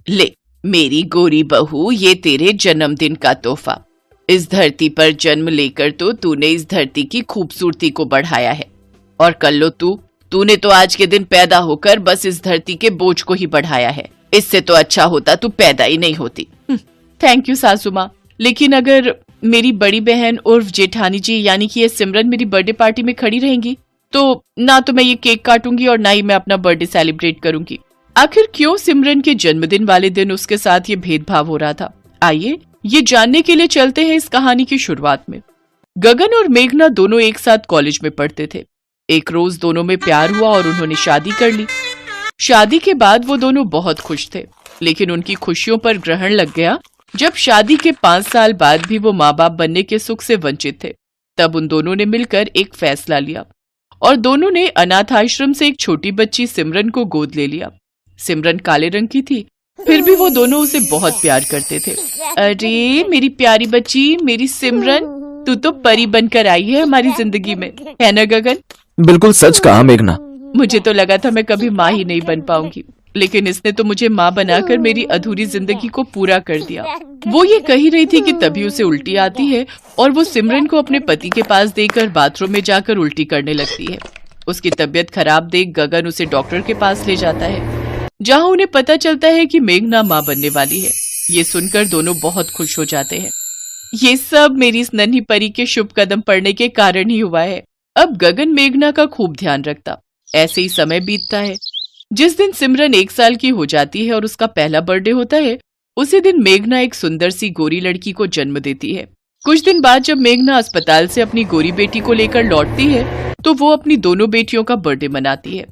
ले मेरी गोरी बहू, ये तेरे जन्मदिन का तोहफा। इस धरती पर जन्म लेकर तो तूने इस धरती की खूबसूरती को बढ़ाया है, और कल्लो तूने तो आज के दिन पैदा होकर बस इस धरती के बोझ को ही बढ़ाया है। इससे तो अच्छा होता तू पैदा ही नहीं होती। थैंक यू सासू माँ, लेकिन अगर मेरी बड़ी बहन उर्फ जेठानी जी यानी कि ये सिमरन मेरी बर्थडे पार्टी में खड़ी रहेंगी तो ना तो मैं ये केक काटूंगी और ना ही मैं अपना बर्थडे सेलिब्रेट करूंगी। आखिर क्यों सिमरन के जन्मदिन वाले दिन उसके साथ ये भेदभाव हो रहा था? आइए ये जानने के लिए चलते हैं इस कहानी की शुरुआत में। गगन और मेघना दोनों एक साथ कॉलेज में पढ़ते थे। एक रोज दोनों में प्यार हुआ और उन्होंने शादी कर ली। शादी के बाद वो दोनों बहुत खुश थे, लेकिन उनकी खुशियों पर ग्रहण लग गया जब शादी के 5 साल बाद भी वो माँ बाप बनने के सुख से वंचित थे। तब उन दोनों ने मिलकर एक फैसला लिया और दोनों ने अनाथ आश्रम से एक छोटी बच्ची सिमरन को गोद ले लिया। सिमरन काले रंग की थी, फिर भी वो दोनों उसे बहुत प्यार करते थे। अरे मेरी प्यारी बच्ची, मेरी सिमरन, तू तो परी बनकर आई है हमारी जिंदगी में, है ना गगन? बिल्कुल सच कहा मेघना। मुझे तो लगा था मैं कभी माँ ही नहीं बन पाऊंगी, लेकिन इसने तो मुझे माँ बनाकर मेरी अधूरी जिंदगी को पूरा कर दिया। वो ये कही रही थी कि तभी उसे उल्टी आती है और वो सिमरन को अपने पति के पास देकर बाथरूम में जाकर उल्टी करने लगती है। उसकी तबीयत खराब देख गगन उसे डॉक्टर के पास ले जाता है, जहाँ उन्हें पता चलता है कि मेघना माँ बनने वाली है। ये सुनकर दोनों बहुत खुश हो जाते हैं। ये सब मेरी इस नन्ही परी के शुभ कदम पड़ने के कारण ही हुआ है। अब गगन मेघना का खूब ध्यान रखता। ऐसे ही समय बीतता है। जिस दिन सिमरन 1 साल की हो जाती है और उसका पहला बर्थडे होता है, उसी दिन मेघना एक सुंदर सी गोरी लड़की को जन्म देती है। कुछ दिन बाद जब मेघना अस्पताल से अपनी गोरी बेटी को लेकर लौटती है तो वो अपनी दोनों बेटियों का बर्थडे मनाती है।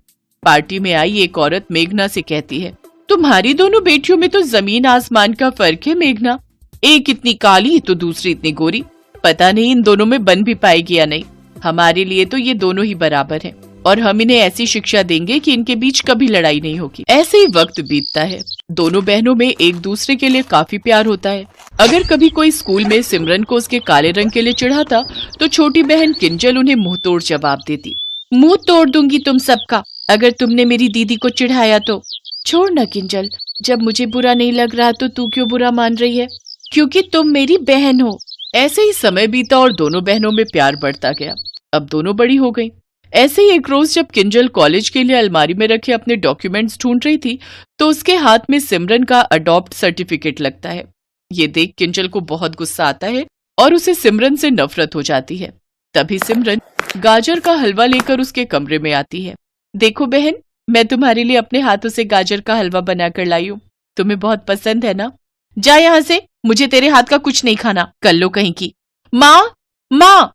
पार्टी में आई एक औरत मेघना से कहती है, तुम्हारी दोनों बेटियों में तो जमीन आसमान का फर्क है मेघना। एक इतनी काली तो दूसरी इतनी गोरी। पता नहीं इन दोनों में बन भी पाएगी या नहीं। हमारे लिए तो ये दोनों ही बराबर हैं और हम इन्हें ऐसी शिक्षा देंगे कि इनके बीच कभी लड़ाई नहीं होगी। ऐसे ही वक्त बीतता है। दोनों बहनों में एक दूसरे के लिए काफी प्यार होता है। अगर कभी कोई स्कूल में सिमरन को उसके काले रंग के लिए चिढ़ाता तो छोटी बहन किंजल उन्हें मुंह तोड़ जवाब देती, मुंह तोड़ दूंगी तुम सबका अगर तुमने मेरी दीदी को चिढ़ाया तो। छोड़ न किंजल, जब मुझे बुरा नहीं लग रहा तो तू क्यों बुरा मान रही है? क्योंकि तुम मेरी बहन हो। ऐसे ही समय बीता और दोनों बहनों में प्यार बढ़ता गया। अब दोनों बड़ी हो गई। ऐसे ही एक रोज जब किंजल कॉलेज के लिए अलमारी में रखे अपने डॉक्यूमेंट्स ढूंढ रही थी तो उसके हाथ में सिमरन का अडॉप्ट सर्टिफिकेट लगता है। ये देख किंजल को बहुत गुस्सा आता है और उसे सिमरन से नफरत हो जाती है। तभी सिमरन गाजर का हलवा लेकर उसके कमरे में आती है। देखो बहन, मैं तुम्हारे लिए अपने हाथों से गाजर का हलवा बनाकर लाई हूँ। तुम्हें बहुत पसंद है ना? जा यहाँ से, मुझे तेरे हाथ का कुछ नहीं खाना, कल्लो कहीं की। माँ, माँ!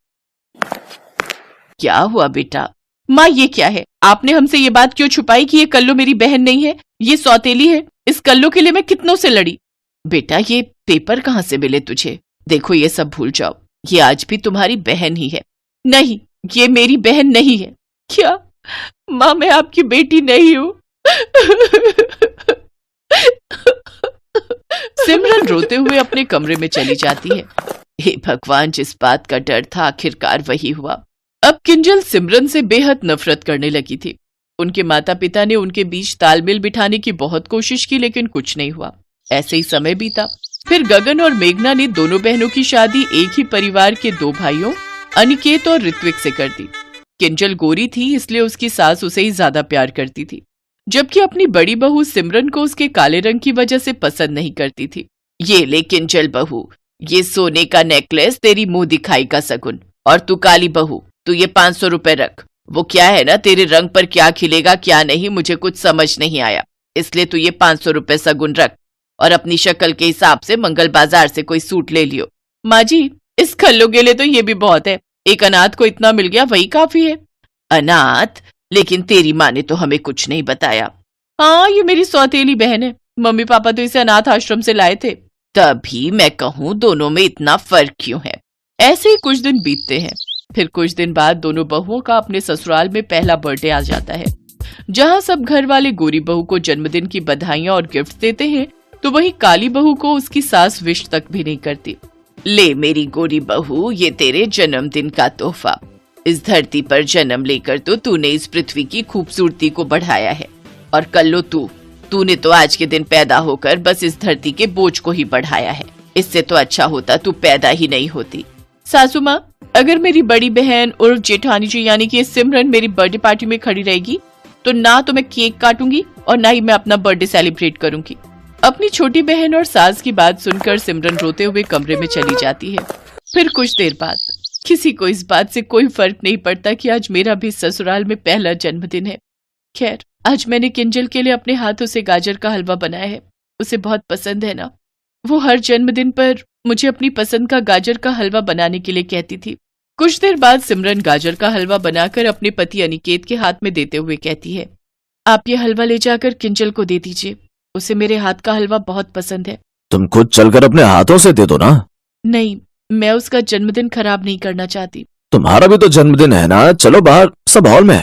क्या हुआ बेटा? माँ ये क्या है? आपने हमसे ये बात क्यों छुपाई कि ये कल्लो मेरी बहन नहीं है, ये सौतेली है? इस कल्लो के लिए मैं कितनों से लड़ी। बेटा ये पेपर कहाँ से मिले तुझे? देखो ये सब भूल जाओ, ये आज भी तुम्हारी बहन ही है। नहीं, ये मेरी बहन नहीं है। क्या माँ, मैं आपकी बेटी नहीं हूँ। सिमरन रोते हुए अपने कमरे में चली जाती है। हे भगवान, जिस बात का डर था आखिरकार वही हुआ। अब किंजल सिमरन से बेहद नफरत करने लगी थी। उनके माता पिता ने उनके बीच तालमेल बिठाने की बहुत कोशिश की, लेकिन कुछ नहीं हुआ। ऐसे ही समय बीता। फिर गगन और मेघना ने दोनों बहनों की शादी एक ही परिवार के 2 भाइयों अनिकेत और ऋत्विक से कर दी। किंजल गोरी थी, इसलिए उसकी सास उसे ही ज्यादा प्यार करती थी, जबकि अपनी बड़ी बहू सिमरन को उसके काले रंग की वजह से पसंद नहीं करती थी। ये ले किंजल बहू, ये सोने का नेकलेस तेरी मुंह दिखाई का शगुन। और तू काली बहू, तू ये 500 रुपए रख। वो क्या है ना, तेरे रंग पर क्या खिलेगा क्या नहीं मुझे कुछ समझ नहीं आया, इसलिए तू ये 500 रुपए शगुन रख और अपनी शक्ल के हिसाब से मंगल बाजार से कोई सूट ले लियो। माँ जी, इस खल्लो के लिए तो ये भी बहुत है। एक अनाथ को इतना मिल गया वही काफी है। अनाथ? लेकिन तेरी माँ ने तो हमें कुछ नहीं बताया। हाँ, ये मेरी सौतेली बहन है। मम्मी पापा तो इसे अनाथ आश्रम से लाए थे। तभी मैं कहूँ दोनों में इतना फर्क क्यों है। ऐसे ही कुछ दिन बीतते हैं। फिर कुछ दिन बाद दोनों बहुओं का अपने ससुराल में पहला बर्थडे आ जाता है। जहाँ सब घर वाले गोरी बहू को जन्मदिन की बधाइयां और गिफ्ट देते हैं, तो वही काली बहू को उसकी सास विश तक भी नहीं करती। ले मेरी गोरी बहू, ये तेरे जन्मदिन का तोहफा। इस धरती पर जन्म लेकर तो तूने इस पृथ्वी की खूबसूरती को बढ़ाया है, और कल्लो तूने तो आज के दिन पैदा होकर बस इस धरती के बोझ को ही बढ़ाया है। इससे तो अच्छा होता तू पैदा ही नहीं होती। सासू माँ, अगर मेरी बड़ी बहन और जेठानी जी यानी कि सिमरन मेरी बर्थडे पार्टी में खड़ी रहेगी तो ना तो मैं केक काटूंगी और ना ही मैं अपना बर्थडे सेलिब्रेट करूंगी। अपनी छोटी बहन और सास की बात सुनकर सिमरन रोते हुए कमरे में चली जाती है। फिर कुछ देर बाद किसी को इस बात से कोई फर्क नहीं पड़ता कि आज मेरा भी ससुराल में पहला जन्मदिन है। खैर, आज मैंने किंजल के लिए अपने हाथों से गाजर का हलवा बनाया है। उसे बहुत पसंद है ना। वो हर जन्मदिन पर मुझे अपनी पसंद का गाजर का हलवा बनाने के लिए कहती थी। कुछ देर बाद सिमरन गाजर का हलवा बनाकर अपने पति अनिकेत के हाथ में देते हुए कहती है, आप ये हलवा ले जाकर किंजल को दे दीजिए। उसे मेरे हाथ का हलवा बहुत पसंद है। तुम खुद चलकर अपने हाथों से दे दो ना। नहीं, मैं उसका जन्मदिन खराब नहीं करना चाहती। तुम्हारा भी तो जन्मदिन है ना। चलो बाहर, सब हॉल में।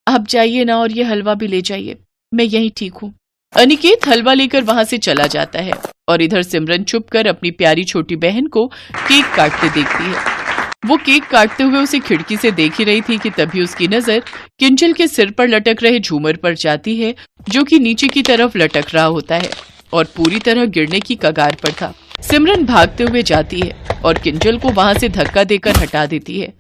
आप जाइए ना और ये हलवा भी ले जाइए, मैं यहीं ठीक हूँ। अनिकेत हलवा लेकर वहां से चला जाता है और इधर सिमरन छुपकर अपनी प्यारी छोटी बहन को केक काटते देखती है। वो केक काटते हुए उसे खिड़की से देख ही रही थी कि तभी उसकी नजर किंजल के सिर पर लटक रहे झूमर पर जाती है, जो कि नीचे की तरफ लटक रहा होता है और पूरी तरह गिरने की कगार पर था। सिमरन भागते हुए जाती है और किंजल को वहां से धक्का देकर हटा देती है,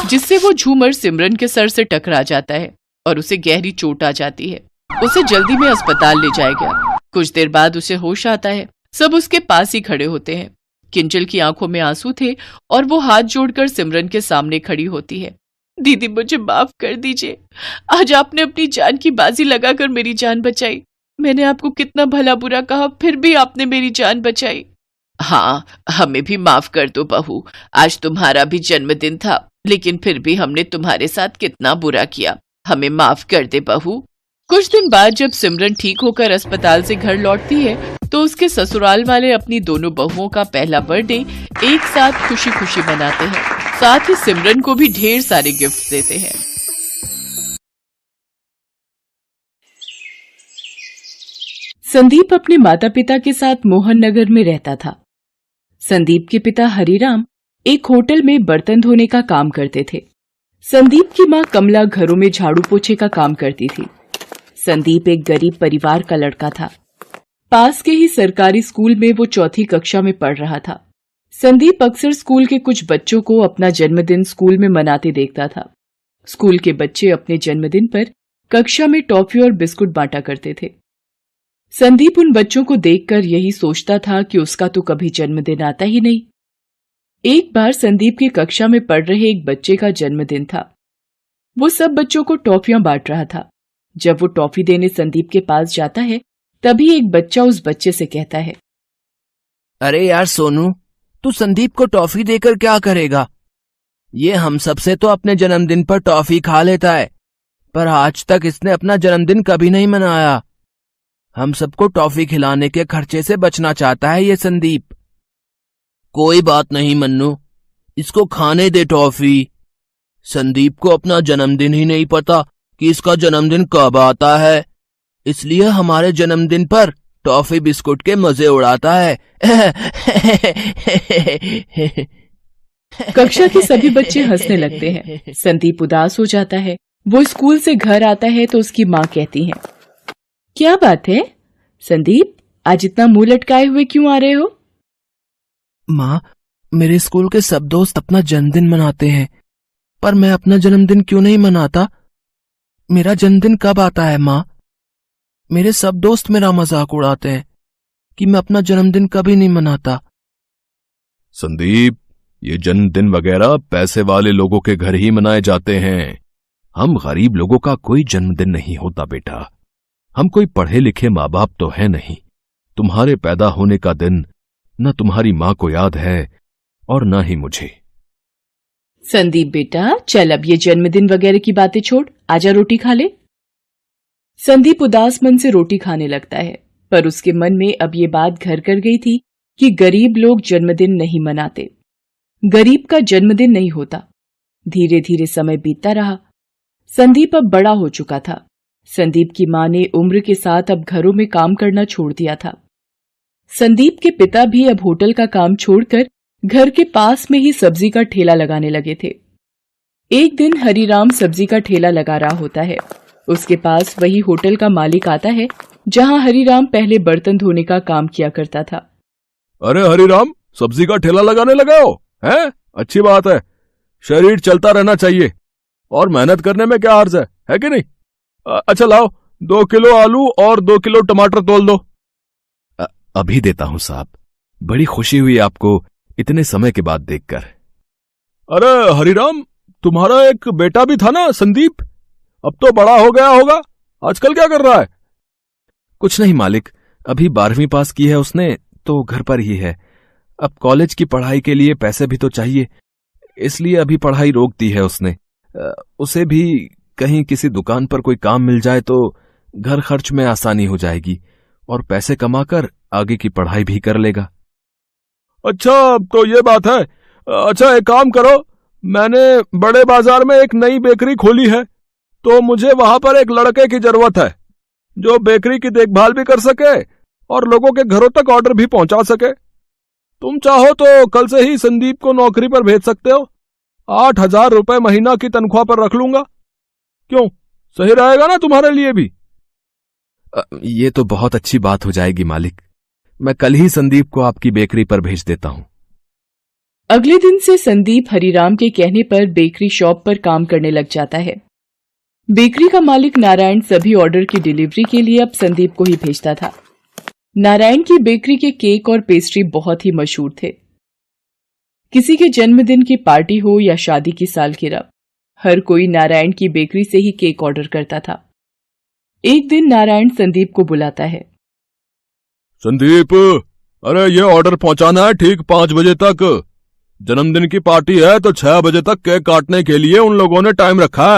जिससे वो झूमर सिमरन के सर से टकरा जाता है और उसे गहरी चोट आ जाती है। उसे जल्दी में अस्पताल ले जाया गया। कुछ देर बाद उसे होश आता है। सब उसके पास ही खड़े होते हैं। किंजल की आंखों में आंसू थे और वो हाथ जोड़कर सिमरन के सामने खड़ी होती है। दीदी, मुझे माफ कर दीजिए। आज आपने अपनी जान की बाजी लगाकर मेरी जान बचाई। मैंने आपको कितना भला बुरा कहा, फिर भी आपने मेरी जान बचाई। हाँ, हमें भी माफ कर दो बहू। आज तुम्हारा भी जन्मदिन था, लेकिन फिर भी हमने तुम्हारे साथ कितना बुरा किया। हमें माफ कर दे बहू। कुछ दिन बाद जब सिमरन ठीक होकर अस्पताल से घर लौटती है तो उसके ससुराल वाले अपनी दोनों बहुओं का पहला बर्थडे एक साथ खुशी खुशी मनाते हैं। साथ ही सिमरन को भी ढेर सारे गिफ्ट देते हैं। संदीप अपने माता पिता के साथ मोहन नगर में रहता था। संदीप के पिता हरिराम एक होटल में बर्तन धोने का काम करते थे। संदीप की मां कमला घरों में झाड़ू पोछे का काम करती थी। संदीप एक गरीब परिवार का लड़का था। पास के ही सरकारी स्कूल में वो चौथी कक्षा में पढ़ रहा था। संदीप अक्सर स्कूल के कुछ बच्चों को अपना जन्मदिन स्कूल में मनाते देखता था। स्कूल के बच्चे अपने जन्मदिन पर कक्षा में टॉफी और बिस्कुट बांटा करते थे। संदीप उन बच्चों को देखकर यही सोचता था कि उसका तो कभी जन्मदिन आता ही नहीं। एक बार संदीप की कक्षा में पढ़ रहे एक बच्चे का जन्मदिन था। वो सब बच्चों को टॉफियां बांट रहा था। जब वो टॉफी देने संदीप के पास जाता है, तभी एक बच्चा उस बच्चे से कहता है, अरे यार सोनू, तू संदीप को टॉफी देकर क्या करेगा? ये हम सबसे तो अपने जन्मदिन पर टॉफी खा लेता है, पर आज तक इसने अपना जन्मदिन कभी नहीं मनाया। हम सबको टॉफी खिलाने के खर्चे से बचना चाहता है ये संदीप। कोई बात नहीं मन्नू, इसको खाने दे टॉफी। संदीप को अपना जन्मदिन ही नहीं पता कि इसका जन्मदिन कब आता है, इसलिए हमारे जन्मदिन पर टॉफी बिस्कुट के मजे उड़ाता है। कक्षा के सभी बच्चे हंसने लगते हैं। संदीप उदास हो जाता है। वो स्कूल से घर आता है तो उसकी माँ कहती है, क्या बात है संदीप, आज इतना मुंह लटकाए हुए क्यों आ रहे हो? माँ, मेरे स्कूल के सब दोस्त अपना जन्मदिन मनाते हैं, पर मैं अपना जन्मदिन क्यों नहीं मनाता? मेरा जन्मदिन कब आता है माँ? मेरे सब दोस्त मेरा मजाक उड़ाते हैं कि मैं अपना जन्मदिन कभी नहीं मनाता। संदीप, ये जन्मदिन वगैरह पैसे वाले लोगों के घर ही मनाए जाते हैं। हम गरीब लोगों का कोई जन्मदिन नहीं होता बेटा। हम कोई पढ़े लिखे माँ बाप तो है नहीं। तुम्हारे पैदा होने का दिन न तुम्हारी माँ को याद है और न ही मुझे। संदीप बेटा, चल अब ये जन्मदिन वगैरह की बातें छोड़, आजा रोटी खा ले। संदीप उदास मन से रोटी खाने लगता है, पर उसके मन में अब ये बात घर कर गई थी कि गरीब लोग जन्मदिन नहीं मनाते। गरीब का जन्मदिन नहीं होता। धीरे धीरे समय बीतता रहा। संदीप अब बड़ा हो चुका था। संदीप की मां ने उम्र के साथ अब घरों में काम करना छोड़ दिया था। संदीप के पिता भी अब होटल का काम छोड़कर घर के पास में ही सब्जी का ठेला लगाने लगे थे। एक दिन हरिराम सब्जी का ठेला लगा रहा होता है। उसके पास वही होटल का मालिक आता है जहां हरिराम पहले बर्तन धोने का काम किया करता था। अरे हरिराम, सब्जी का ठेला लगाने लगे हो, हैं? अच्छी बात है, शरीर चलता रहना चाहिए और मेहनत करने में क्या हर्ज है कि नहीं? अच्छा लाओ, 2 किलो आलू और 2 किलो टमाटर तोल दो। अभी देता हूं साहब। बड़ी खुशी हुई आपको इतने समय के बाद देखकर। अरे हरिराम, तुम्हारा एक बेटा भी था ना, संदीप? अब तो बड़ा हो गया होगा, आजकल क्या कर रहा है? कुछ नहीं मालिक, अभी 12वीं पास की है उसने, तो घर पर ही है। अब कॉलेज की पढ़ाई के लिए पैसे भी तो चाहिए, इसलिए अभी पढ़ाई रोक दी है उसने। उसे भी कहीं किसी दुकान पर कोई काम मिल जाए तो घर खर्च में आसानी हो जाएगी और पैसे कमाकर आगे की पढ़ाई भी कर लेगा। अच्छा, तो ये बात है। अच्छा, एक काम करो, मैंने बड़े बाजार में एक नई बेकरी खोली है, तो मुझे वहां पर एक लड़के की जरूरत है जो बेकरी की देखभाल भी कर सके और लोगों के घरों तक ऑर्डर भी पहुंचा सके। तुम चाहो तो कल से ही संदीप को नौकरी पर भेज सकते हो। 8,000 रुपए महीना की तनख्वाह पर रख लूंगा। क्यों, सही रहेगा ना तुम्हारे लिए भी? ये तो बहुत अच्छी बात हो जाएगी मालिक। मैं कल ही संदीप को आपकी बेकरी पर भेज देता हूं। अगले दिन से संदीप हरिराम के कहने पर बेकरी शॉप पर काम करने लग जाता है। बेकरी का मालिक नारायण सभी ऑर्डर की डिलीवरी के लिए अब संदीप को ही भेजता था। नारायण की बेकरी के केक और पेस्ट्री बहुत ही मशहूर थे। किसी के जन्मदिन की पार्टी हो या शादी की सालगिरह, हर कोई नारायण की बेकरी से ही केक ऑर्डर करता था। एक दिन नारायण संदीप को बुलाता है। संदीप, अरे ये ऑर्डर पहुंचाना है ठीक 5 बजे तक। जन्मदिन की पार्टी है तो 6 बजे तक केक काटने के लिए उन लोगों ने टाइम रखा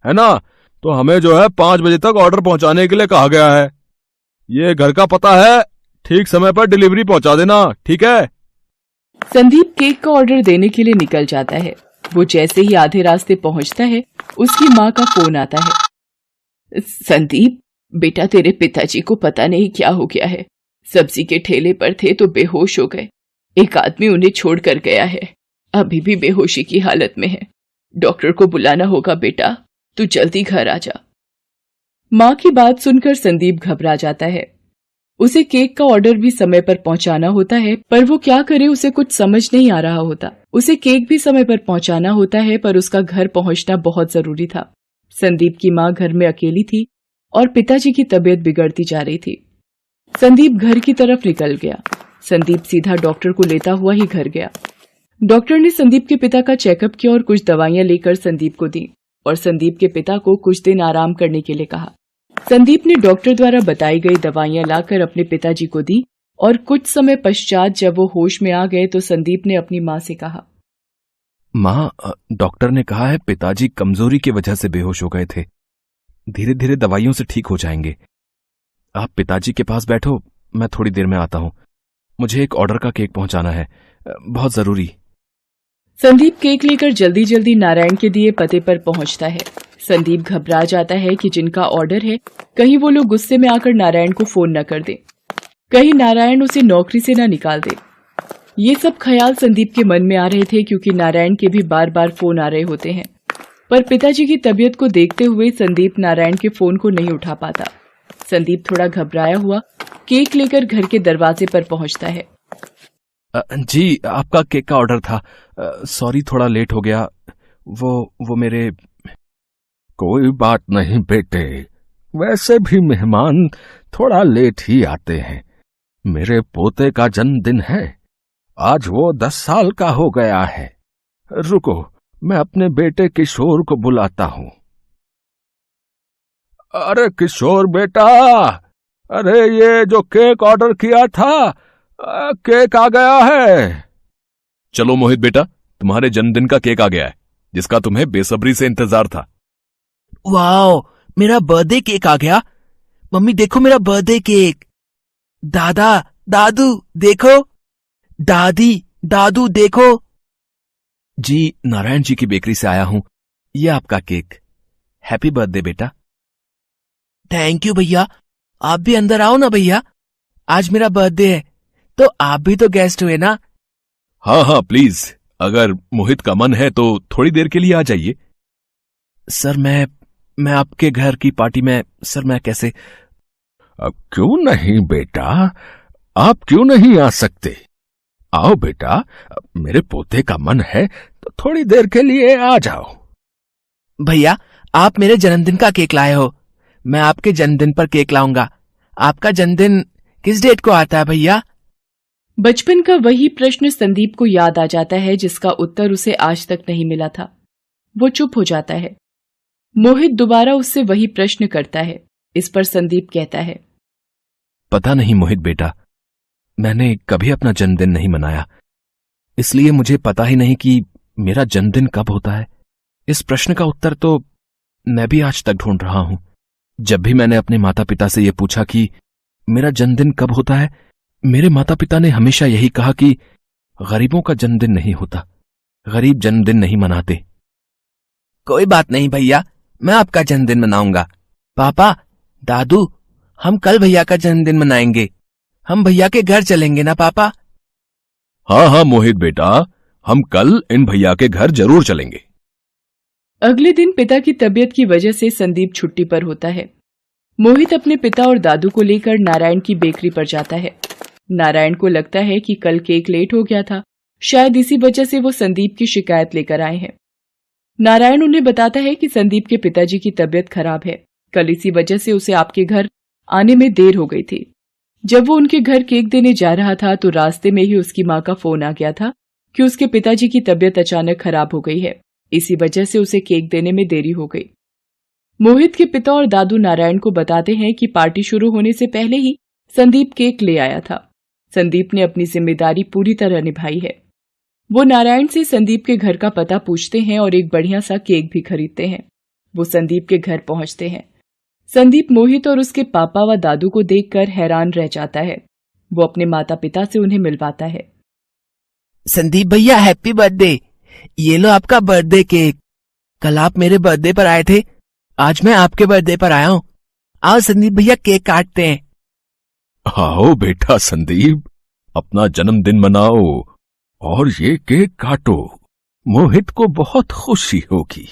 है ना? तो हमें जो है 5 बजे तक ऑर्डर पहुंचाने के लिए कहा गया है। ये घर का पता है, ठीक समय पर डिलीवरी पहुंचा देना, ठीक है? संदीप केक का ऑर्डर देने के लिए निकल जाता है। वो जैसे ही आधे रास्ते पहुंचता है, उसकी माँ का फोन आता है। संदीप बेटा, तेरे पिताजी को पता नहीं क्या हो गया है। सब्जी के ठेले पर थे तो बेहोश हो गए। एक आदमी उन्हें छोड़कर गया है, अभी भी बेहोशी की हालत में है। डॉक्टर को बुलाना होगा बेटा, तू जल्दी घर आ जा। माँ की बात सुनकर संदीप घबरा जाता है। उसे केक का ऑर्डर भी समय पर पहुंचाना होता है, पर वो क्या करे, उसे कुछ समझ नहीं आ रहा होता। उसे केक भी समय पर पहुंचाना होता है, पर उसका घर पहुंचना बहुत जरूरी था। संदीप की माँ घर में अकेली थी और पिताजी की तबीयत बिगड़ती जा रही थी। संदीप घर की तरफ निकल गया। संदीप सीधा डॉक्टर को लेता हुआ ही घर गया। डॉक्टर ने संदीप के पिता का चेकअप किया और कुछ दवाइयां लेकर संदीप को दी और संदीप के पिता को कुछ दिन आराम करने के लिए कहा। संदीप ने डॉक्टर द्वारा बताई गई दवाइयां लाकर अपने पिताजी को दी और कुछ समय पश्चात जब वो होश में आ गए तो संदीप ने अपनी माँ से कहा, माँ, डॉक्टर ने कहा है पिताजी कमजोरी की वजह से बेहोश हो गए थे। धीरे धीरे दवाइयों से ठीक हो जाएंगे। आप पिताजी के पास बैठो, मैं थोड़ी देर में आता हूँ। मुझे एक ऑर्डर का केक पहुंचाना है, बहुत जरूरी। संदीप केक लेकर जल्दी जल्दी नारायण के दिए पते पर पहुंचता है। संदीप घबरा जाता है कि जिनका ऑर्डर है कहीं वो लोग गुस्से में आकर नारायण को फोन न कर दे, कहीं नारायण उसे नौकरी से न निकाल दे। ये सब ख्याल संदीप के मन में आ रहे थे क्योंकि नारायण के भी बार बार फोन आ रहे होते हैं, पर पिताजी की तबीयत को देखते हुए संदीप नारायण के फोन को नहीं उठा पाता। संदीप थोड़ा घबराया हुआ केक लेकर घर के दरवाजे पर पहुंचता है। जी, आपका केक का ऑर्डर था। सॉरी, थोड़ा लेट हो गया। वो मेरे। कोई बात नहीं बेटे, वैसे भी मेहमान थोड़ा लेट ही आते हैं। मेरे पोते का जन्मदिन है, आज वो 10 साल का हो गया है। रुको, मैं अपने बेटे किशोर को बुलाता हूं। अरे किशोर बेटा, अरे ये जो केक ऑर्डर किया था, केक आ गया है। चलो मोहित बेटा, तुम्हारे जन्मदिन का केक आ गया है, जिसका तुम्हें बेसब्री से इंतजार था। वाओ, मेरा बर्थडे केक आ गया। मम्मी देखो मेरा बर्थडे केक। दादा, दादू देखो। दादी, दादू देखो। जी, नारायण जी की बेकरी से आया हूं, ये आपका केक। हैप्पी बर्थडे बेटा। थैंक यू भैया। आप भी अंदर आओ ना भैया, आज मेरा बर्थडे है तो आप भी तो गेस्ट हुए ना। हाँ हाँ प्लीज, अगर मोहित का मन है तो थोड़ी देर के लिए आ जाइए। सर मैं आपके घर की पार्टी में, सर मैं कैसे। क्यों नहीं बेटा, आप क्यों नहीं आ सकते? आओ बेटा, मेरे पोते का मन है तो थोड़ी देर के लिए आ जाओ। भैया, आप मेरे जन्मदिन का केक लाए हो। मैं आपके जन्मदिन पर केक लाऊंगा। आपका जन्मदिन किस डेट को आता है भैया? बचपन का वही प्रश्न संदीप को याद आ जाता है जिसका उत्तर उसे आज तक नहीं मिला था। वो चुप हो जाता है। मोहित दोबारा उससे वही प्रश्न करता है। इस पर संदीप कहता है, पता नहीं मोहित बेटा, मैंने कभी अपना जन्मदिन नहीं मनाया, इसलिए मुझे पता ही नहीं कि मेरा जन्मदिन कब होता है। इस प्रश्न का उत्तर तो मैं भी आज तक ढूंढ रहा हूं। जब भी मैंने अपने माता पिता से यह पूछा कि मेरा जन्मदिन कब होता है, मेरे माता पिता ने हमेशा यही कहा कि गरीबों का जन्मदिन नहीं होता, गरीब जन्मदिन नहीं मनाते। कोई बात नहीं भैया, मैं आपका जन्मदिन मनाऊंगा। पापा, दादू, हम कल भैया का जन्मदिन मनाएंगे। हम भैया के घर चलेंगे ना पापा? हाँ हाँ मोहित बेटा, हम कल इन भैया के घर जरूर चलेंगे। अगले दिन पिता की तबीयत की वजह से संदीप छुट्टी पर होता है। मोहित अपने पिता और दादू को लेकर नारायण की बेकरी पर जाता है। नारायण को लगता है कि कल केक लेट हो गया था, शायद इसी वजह से वो संदीप की शिकायत लेकर आए हैं। नारायण उन्हें बताता है कि संदीप के पिताजी की तबीयत खराब है, कल इसी वजह से उसे आपके घर आने में देर हो गई थी। जब वो उनके घर केक देने जा रहा था तो रास्ते में ही उसकी माँ का फोन आ गया था कि उसके पिताजी की तबीयत अचानक खराब हो गई है, इसी वजह से उसे केक देने में देरी हो गई। मोहित के पिता और दादू नारायण को बताते हैं कि पार्टी शुरू होने से पहले ही संदीप केक ले आया था। संदीप ने अपनी जिम्मेदारी पूरी तरह निभाई है। वो नारायण से संदीप के घर का पता पूछते हैं और एक बढ़िया सा केक भी खरीदते हैं। वो संदीप के घर पहुंचते हैं। संदीप मोहित और उसके पापा व दादू को देखकर हैरान रह जाता है। वो अपने माता पिता से उन्हें मिलवाता है। संदीप भैया, हैप्पी बर्थडे। ये लो आपका बर्थडे केक। कल आप मेरे बर्थडे पर आए थे, आज मैं आपके बर्थडे पर आया हूँ। आओ संदीप भैया, केक काटते हैं। आओ बेटा संदीप, अपना जन्मदिन मनाओ और ये केक काटो। मोहित को बहुत खुशी होगी।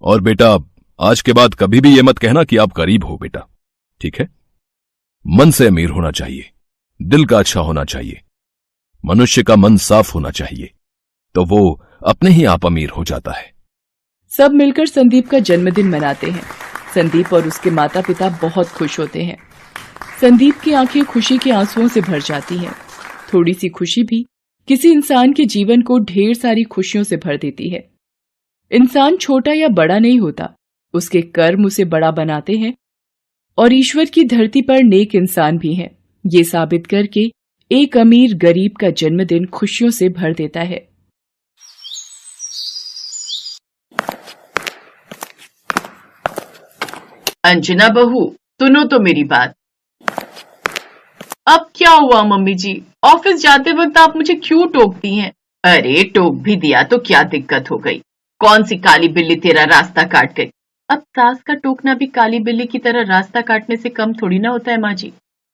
और बेटा, आज के बाद कभी भी ये मत कहना कि आप गरीब हो बेटा, ठीक है? मन से अमीर होना चाहिए, दिल का अच्छा होना चाहिए, मनुष्य का मन साफ होना चाहिए, तो वो अपने ही आप अमीर हो जाता है। सब मिलकर संदीप का जन्मदिन मनाते हैं। संदीप और उसके माता पिता बहुत खुश होते हैं। संदीप की आंखें खुशी के आंसुओं से भर जाती हैं। थोड़ी सी खुशी भी किसी इंसान के जीवन को ढेर सारी खुशियों से भर देती है। इंसान छोटा या बड़ा नहीं होता, उसके कर्म उसे बड़ा बनाते हैं और ईश्वर की धरती पर नेक इंसान भी हैं। ये साबित करके एक अमीर गरीब का जन्मदिन खुशियों से भर देता है। अंजना बहू, सुनो तो मेरी बात। अब क्या हुआ मम्मी जी? ऑफिस जाते वक्त आप मुझे क्यों टोकती हैं? अरे टोक भी दिया तो क्या दिक्कत हो गई? कौन सी काली बिल्ली तेरा रास्ता काट गई? अब सास का टोकना भी काली बिल्ली की तरह रास्ता काटने से कम थोड़ी ना होता है माँ जी।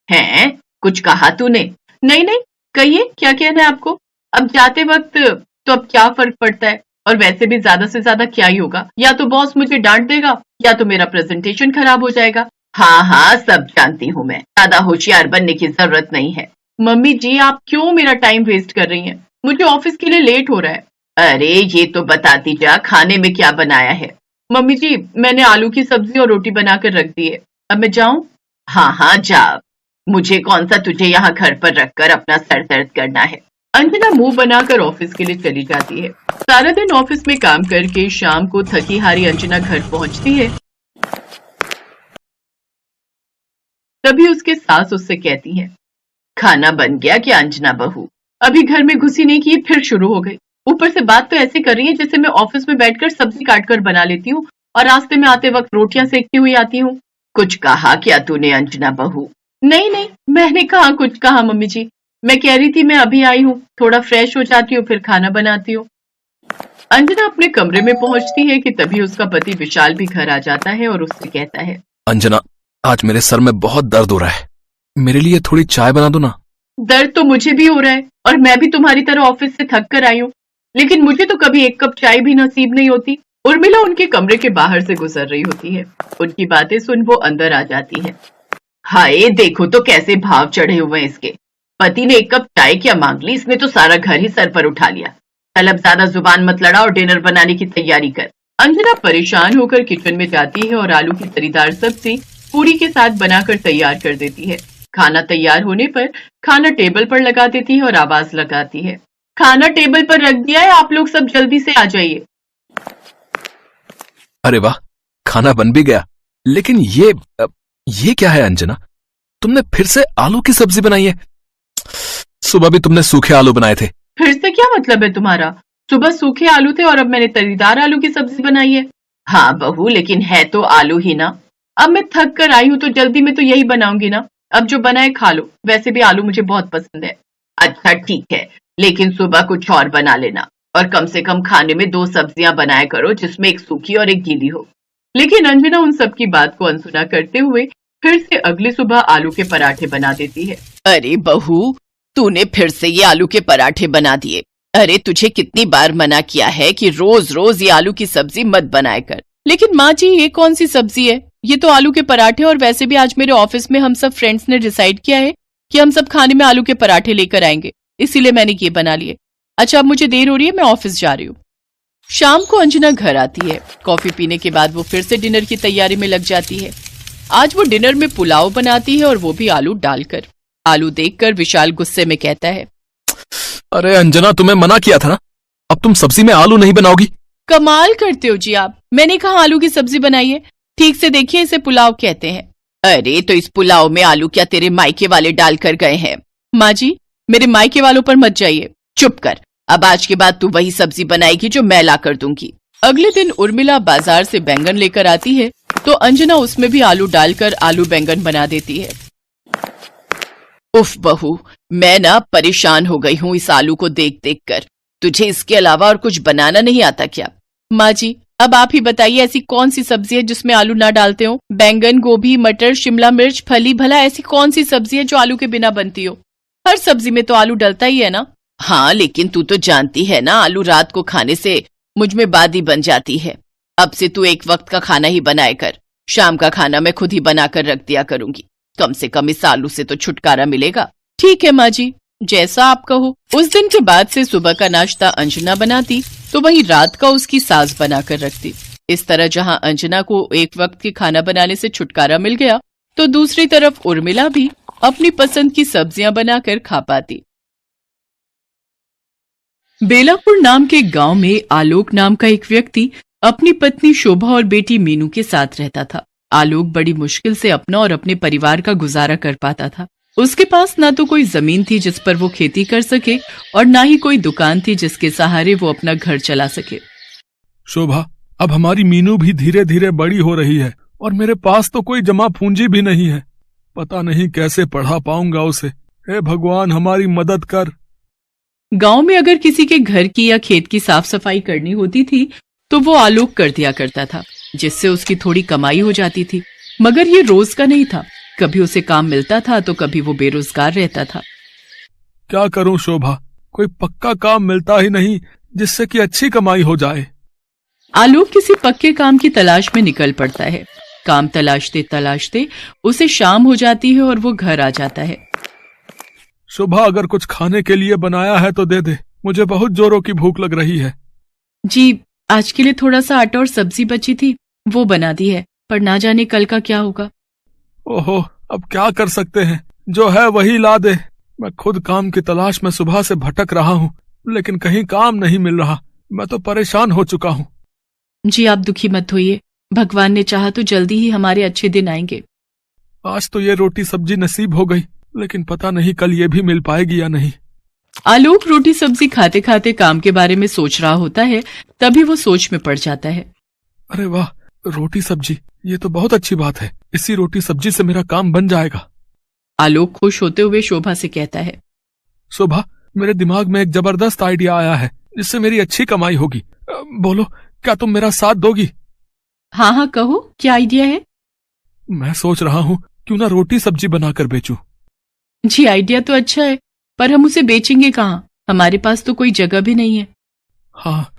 हैं? कुछ कहा तूने? नहीं नहीं, कहिए क्या कहना है आपको? अब जाते वक्त तो अब क्या फर्क पड़ता है? और वैसे भी ज्यादा से ज्यादा क्या ही होगा, या तो बॉस मुझे डांट देगा या तो मेरा प्रेजेंटेशन खराब हो जाएगा। हाँ हाँ, सब जानती हूँ मैं, ज्यादा होशियार बनने की जरूरत नहीं है। मम्मी जी, आप क्यों मेरा टाइम वेस्ट कर रही हैं? मुझे ऑफिस के लिए लेट हो रहा है। अरे ये तो बताती जा, खाने में क्या बनाया है? मम्मी जी, मैंने आलू की सब्जी और रोटी बनाकर रख दी है, अब मैं जाऊं? हाँ हाँ जा, मुझे कौन सा तुझे यहाँ घर पर रखकर अपना सर दर्द करना है। अंजना मुंह बनाकर ऑफिस के लिए चली जाती है। सारा दिन ऑफिस में काम करके शाम को थकी हारी अंजना घर पहुंचती है। तभी उसके सास उससे कहती है, खाना बन गया क्या अंजना बहू? अभी घर में घुसी नहीं कि फिर शुरू हो गई। ऊपर से बात तो ऐसे कर रही है जैसे मैं ऑफिस में बैठकर सब्जी काटकर बना लेती हूँ और रास्ते में आते वक्त रोटियां सेकती हुई आती हूँ। कुछ कहा क्या तूने अंजना बहू? नहीं नहीं, मैंने कहा कुछ कहा मम्मी जी, मैं कह रही थी मैं अभी आई हूँ, थोड़ा फ्रेश हो जाती हूँ फिर खाना बनाती हूँ। अंजना अपने कमरे में पहुंचती है कि तभी उसका पति विशाल भी घर आ जाता है और उससे कहता है, अंजना, आज मेरे सर में बहुत दर्द हो रहा है, मेरे लिए थोड़ी चाय बना दो ना। दर्द तो मुझे भी हो रहा है और मैं भी तुम्हारी तरह ऑफिस से थक कर आई हूँ, लेकिन मुझे तो कभी एक कप चाय भी नसीब नहीं होती। उर्मिला उनके कमरे के बाहर से गुजर रही होती है। उनकी बातें सुन वो अंदर आ जाती है। हाय, देखो तो कैसे भाव चढ़े हुए हैं इसके। पति ने 1 कप चाय क्या मांग ली, इसने तो सारा घर ही सर पर उठा लिया। कल अब ज्यादा जुबान मत लड़ा और डिनर बनाने की तैयारी कर। अंजना परेशान होकर किचन में जाती है और आलू की तरीदार सब्जी पूरी के साथ बनाकर तैयार कर देती है। खाना तैयार होने पर खाना टेबल पर लगा देती है और आवाज लगाती है, खाना टेबल पर रख दिया है, आप लोग सब जल्दी से आ जाइए। अरे वाह, खाना बन भी गया। लेकिन ये क्या है अंजना? तुमने फिर से आलू की सब्जी बनाई है? सुबह भी तुमने सूखे आलू बनाए थे। फिर से क्या मतलब है तुम्हारा? सुबह सूखे आलू थे और अब मैंने तरीदार आलू की सब्जी बनाई है। हाँ बहू, लेकिन है तो आलू ही ना। अब मैं थक कर आई हूँ तो जल्दी में तो यही बनाऊंगी ना। अब जो बनाए खा लो, वैसे भी आलू मुझे बहुत पसंद है। अच्छा ठीक है, लेकिन सुबह कुछ और बना लेना और कम से कम खाने में 2 सब्जियां बनाया करो, जिसमें एक सूखी और एक गीली हो। लेकिन अंजना उन सब की बात को अनसुना करते हुए फिर से अगली सुबह आलू के पराठे बना देती है। अरे बहू, तूने फिर से ये आलू के पराठे बना दिए। अरे तुझे कितनी बार मना किया है कि रोज रोज ये आलू की सब्जी मत बनाया कर। लेकिन माँ जी, ये कौन सी सब्जी है? ये तो आलू के पराठे, और वैसे भी आज मेरे ऑफिस में हम सब फ्रेंड्स ने डिसाइड किया है कि हम सब खाने में आलू के पराठे लेकर आएंगे, इसीलिए मैंने ये बना लिए। अच्छा, अब मुझे देर हो रही है, मैं ऑफिस जा रही हूँ। शाम को अंजना घर आती है। कॉफी पीने के बाद वो फिर से डिनर की तैयारी में लग जाती है। आज वो डिनर में पुलाव बनाती है और वो भी आलू डालकर। आलू देखकर विशाल गुस्से में कहता है, अरे अंजना, तुम्हें मना किया था ना, अब तुम सब्जी में आलू नहीं बनाओगी? कमाल करते हो जी आप। मैंने कहा आलू की सब्जी बनाई है, ठीक से देखिए, इसे पुलाव कहते हैं। अरे तो इस पुलाव में आलू क्या तेरे मायके वाले डालकर गए हैं? माँ जी, मेरे मायके वालों पर मत जाइए, चुप कर। अब आज के बाद तू वही सब्जी बनाएगी जो मैं ला कर दूंगी। अगले दिन उर्मिला बाजार से बैंगन लेकर आती है तो अंजना उसमें भी आलू डालकर आलू बैंगन बना देती है। उफ बहू, मैं ना परेशान हो गई हूँ इस आलू को देख देख कर। तुझे इसके अलावा और कुछ बनाना नहीं आता क्या? माँ जी, अब आप ही बताइए, ऐसी कौन सी सब्जी है जिसमें आलू ना डालते हो? बैंगन, गोभी, मटर, शिमला मिर्च, फली, भला ऐसी कौन सी सब्जी है जो आलू के बिना बनती हो? हर सब्जी में तो आलू डलता ही है ना। हाँ, लेकिन तू तो जानती है ना, आलू रात को खाने से मुझ में बादी बन जाती है। अब से तू एक वक्त का खाना ही बनाया कर। शाम का खाना मैं खुद ही बनाकर रख दिया करूंगी। कम से कम इस आलू से तो छुटकारा मिलेगा। ठीक है माँ जी, जैसा आप कहो। उस दिन के बाद से सुबह का नाश्ता अंजना बनाती तो वहीं रात का उसकी सास बनाकर रखती। इस तरह जहाँ अंजना को एक वक्त के खाना बनाने से छुटकारा मिल गया, तो दूसरी तरफ उर्मिला भी अपनी पसंद की सब्जियां बनाकर खा पाती। बेलापुर नाम के गांव में आलोक नाम का एक व्यक्ति अपनी पत्नी शोभा और बेटी मीनू के साथ रहता था। आलोक बड़ी मुश्किल से अपना और अपने परिवार का गुजारा कर पाता था। उसके पास ना तो कोई जमीन थी जिस पर वो खेती कर सके और ना ही कोई दुकान थी जिसके सहारे वो अपना घर चला सके। शोभा, अब हमारी मीनू भी धीरे धीरे बड़ी हो रही है और मेरे पास तो कोई जमा पूंजी भी नहीं है। पता नहीं कैसे पढ़ा पाऊंगा उसे। हे भगवान, हमारी मदद कर। गांव में अगर किसी के घर की या खेत की साफ सफाई करनी होती थी तो वो आलोक कर दिया करता था, जिससे उसकी थोड़ी कमाई हो जाती थी। मगर ये रोज का नहीं था, कभी उसे काम मिलता था तो कभी वो बेरोजगार रहता था। क्या करूं शोभा, कोई पक्का काम मिलता ही नहीं जिससे कि अच्छी कमाई हो जाए। आलोक किसी पक्के काम की तलाश में निकल पड़ता है। काम तलाशते तलाशते उसे शाम हो जाती है और वो घर आ जाता है। शोभा, अगर कुछ खाने के लिए बनाया है तो दे दे, मुझे बहुत जोरों की भूख लग रही है। जी, आज के लिए थोड़ा सा आटा और सब्जी बची थी, वो बना दी है, पर ना जाने कल का क्या होगा। ओहो, अब क्या कर सकते हैं, जो है वही ला दे। मैं खुद काम की तलाश में सुबह से भटक रहा हूँ, लेकिन कहीं काम नहीं मिल रहा। मैं तो परेशान हो चुका हूँ। जी, आप दुखी मत होइए, भगवान ने चाहा तो जल्दी ही हमारे अच्छे दिन आएंगे। आज तो ये रोटी सब्जी नसीब हो गई, लेकिन पता नहीं कल ये भी मिल पाएगी या नहीं। आलोक रोटी सब्जी खाते खाते काम के बारे में सोच रहा होता है, तभी वो सोच में पड़ जाता है। अरे वाह, रोटी सब्जी, ये तो बहुत अच्छी बात है। इसी रोटी सब्जी से मेरा काम बन जाएगा। आलोक खुश होते हुए शोभा से कहता है, शोभा, मेरे दिमाग में एक जबरदस्त आइडिया आया है जिससे मेरी अच्छी कमाई होगी। बोलो, क्या तुम मेरा साथ दोगी? हाँ हाँ कहो, क्या आइडिया है? मैं सोच रहा हूँ क्यों ना रोटी सब्जी बनाकर बेचूं। जी, आइडिया तो अच्छा है, पर हम उसे बेचेंगे कहाँ? हमारे पास तो कोई जगह भी नहीं है। हाँ,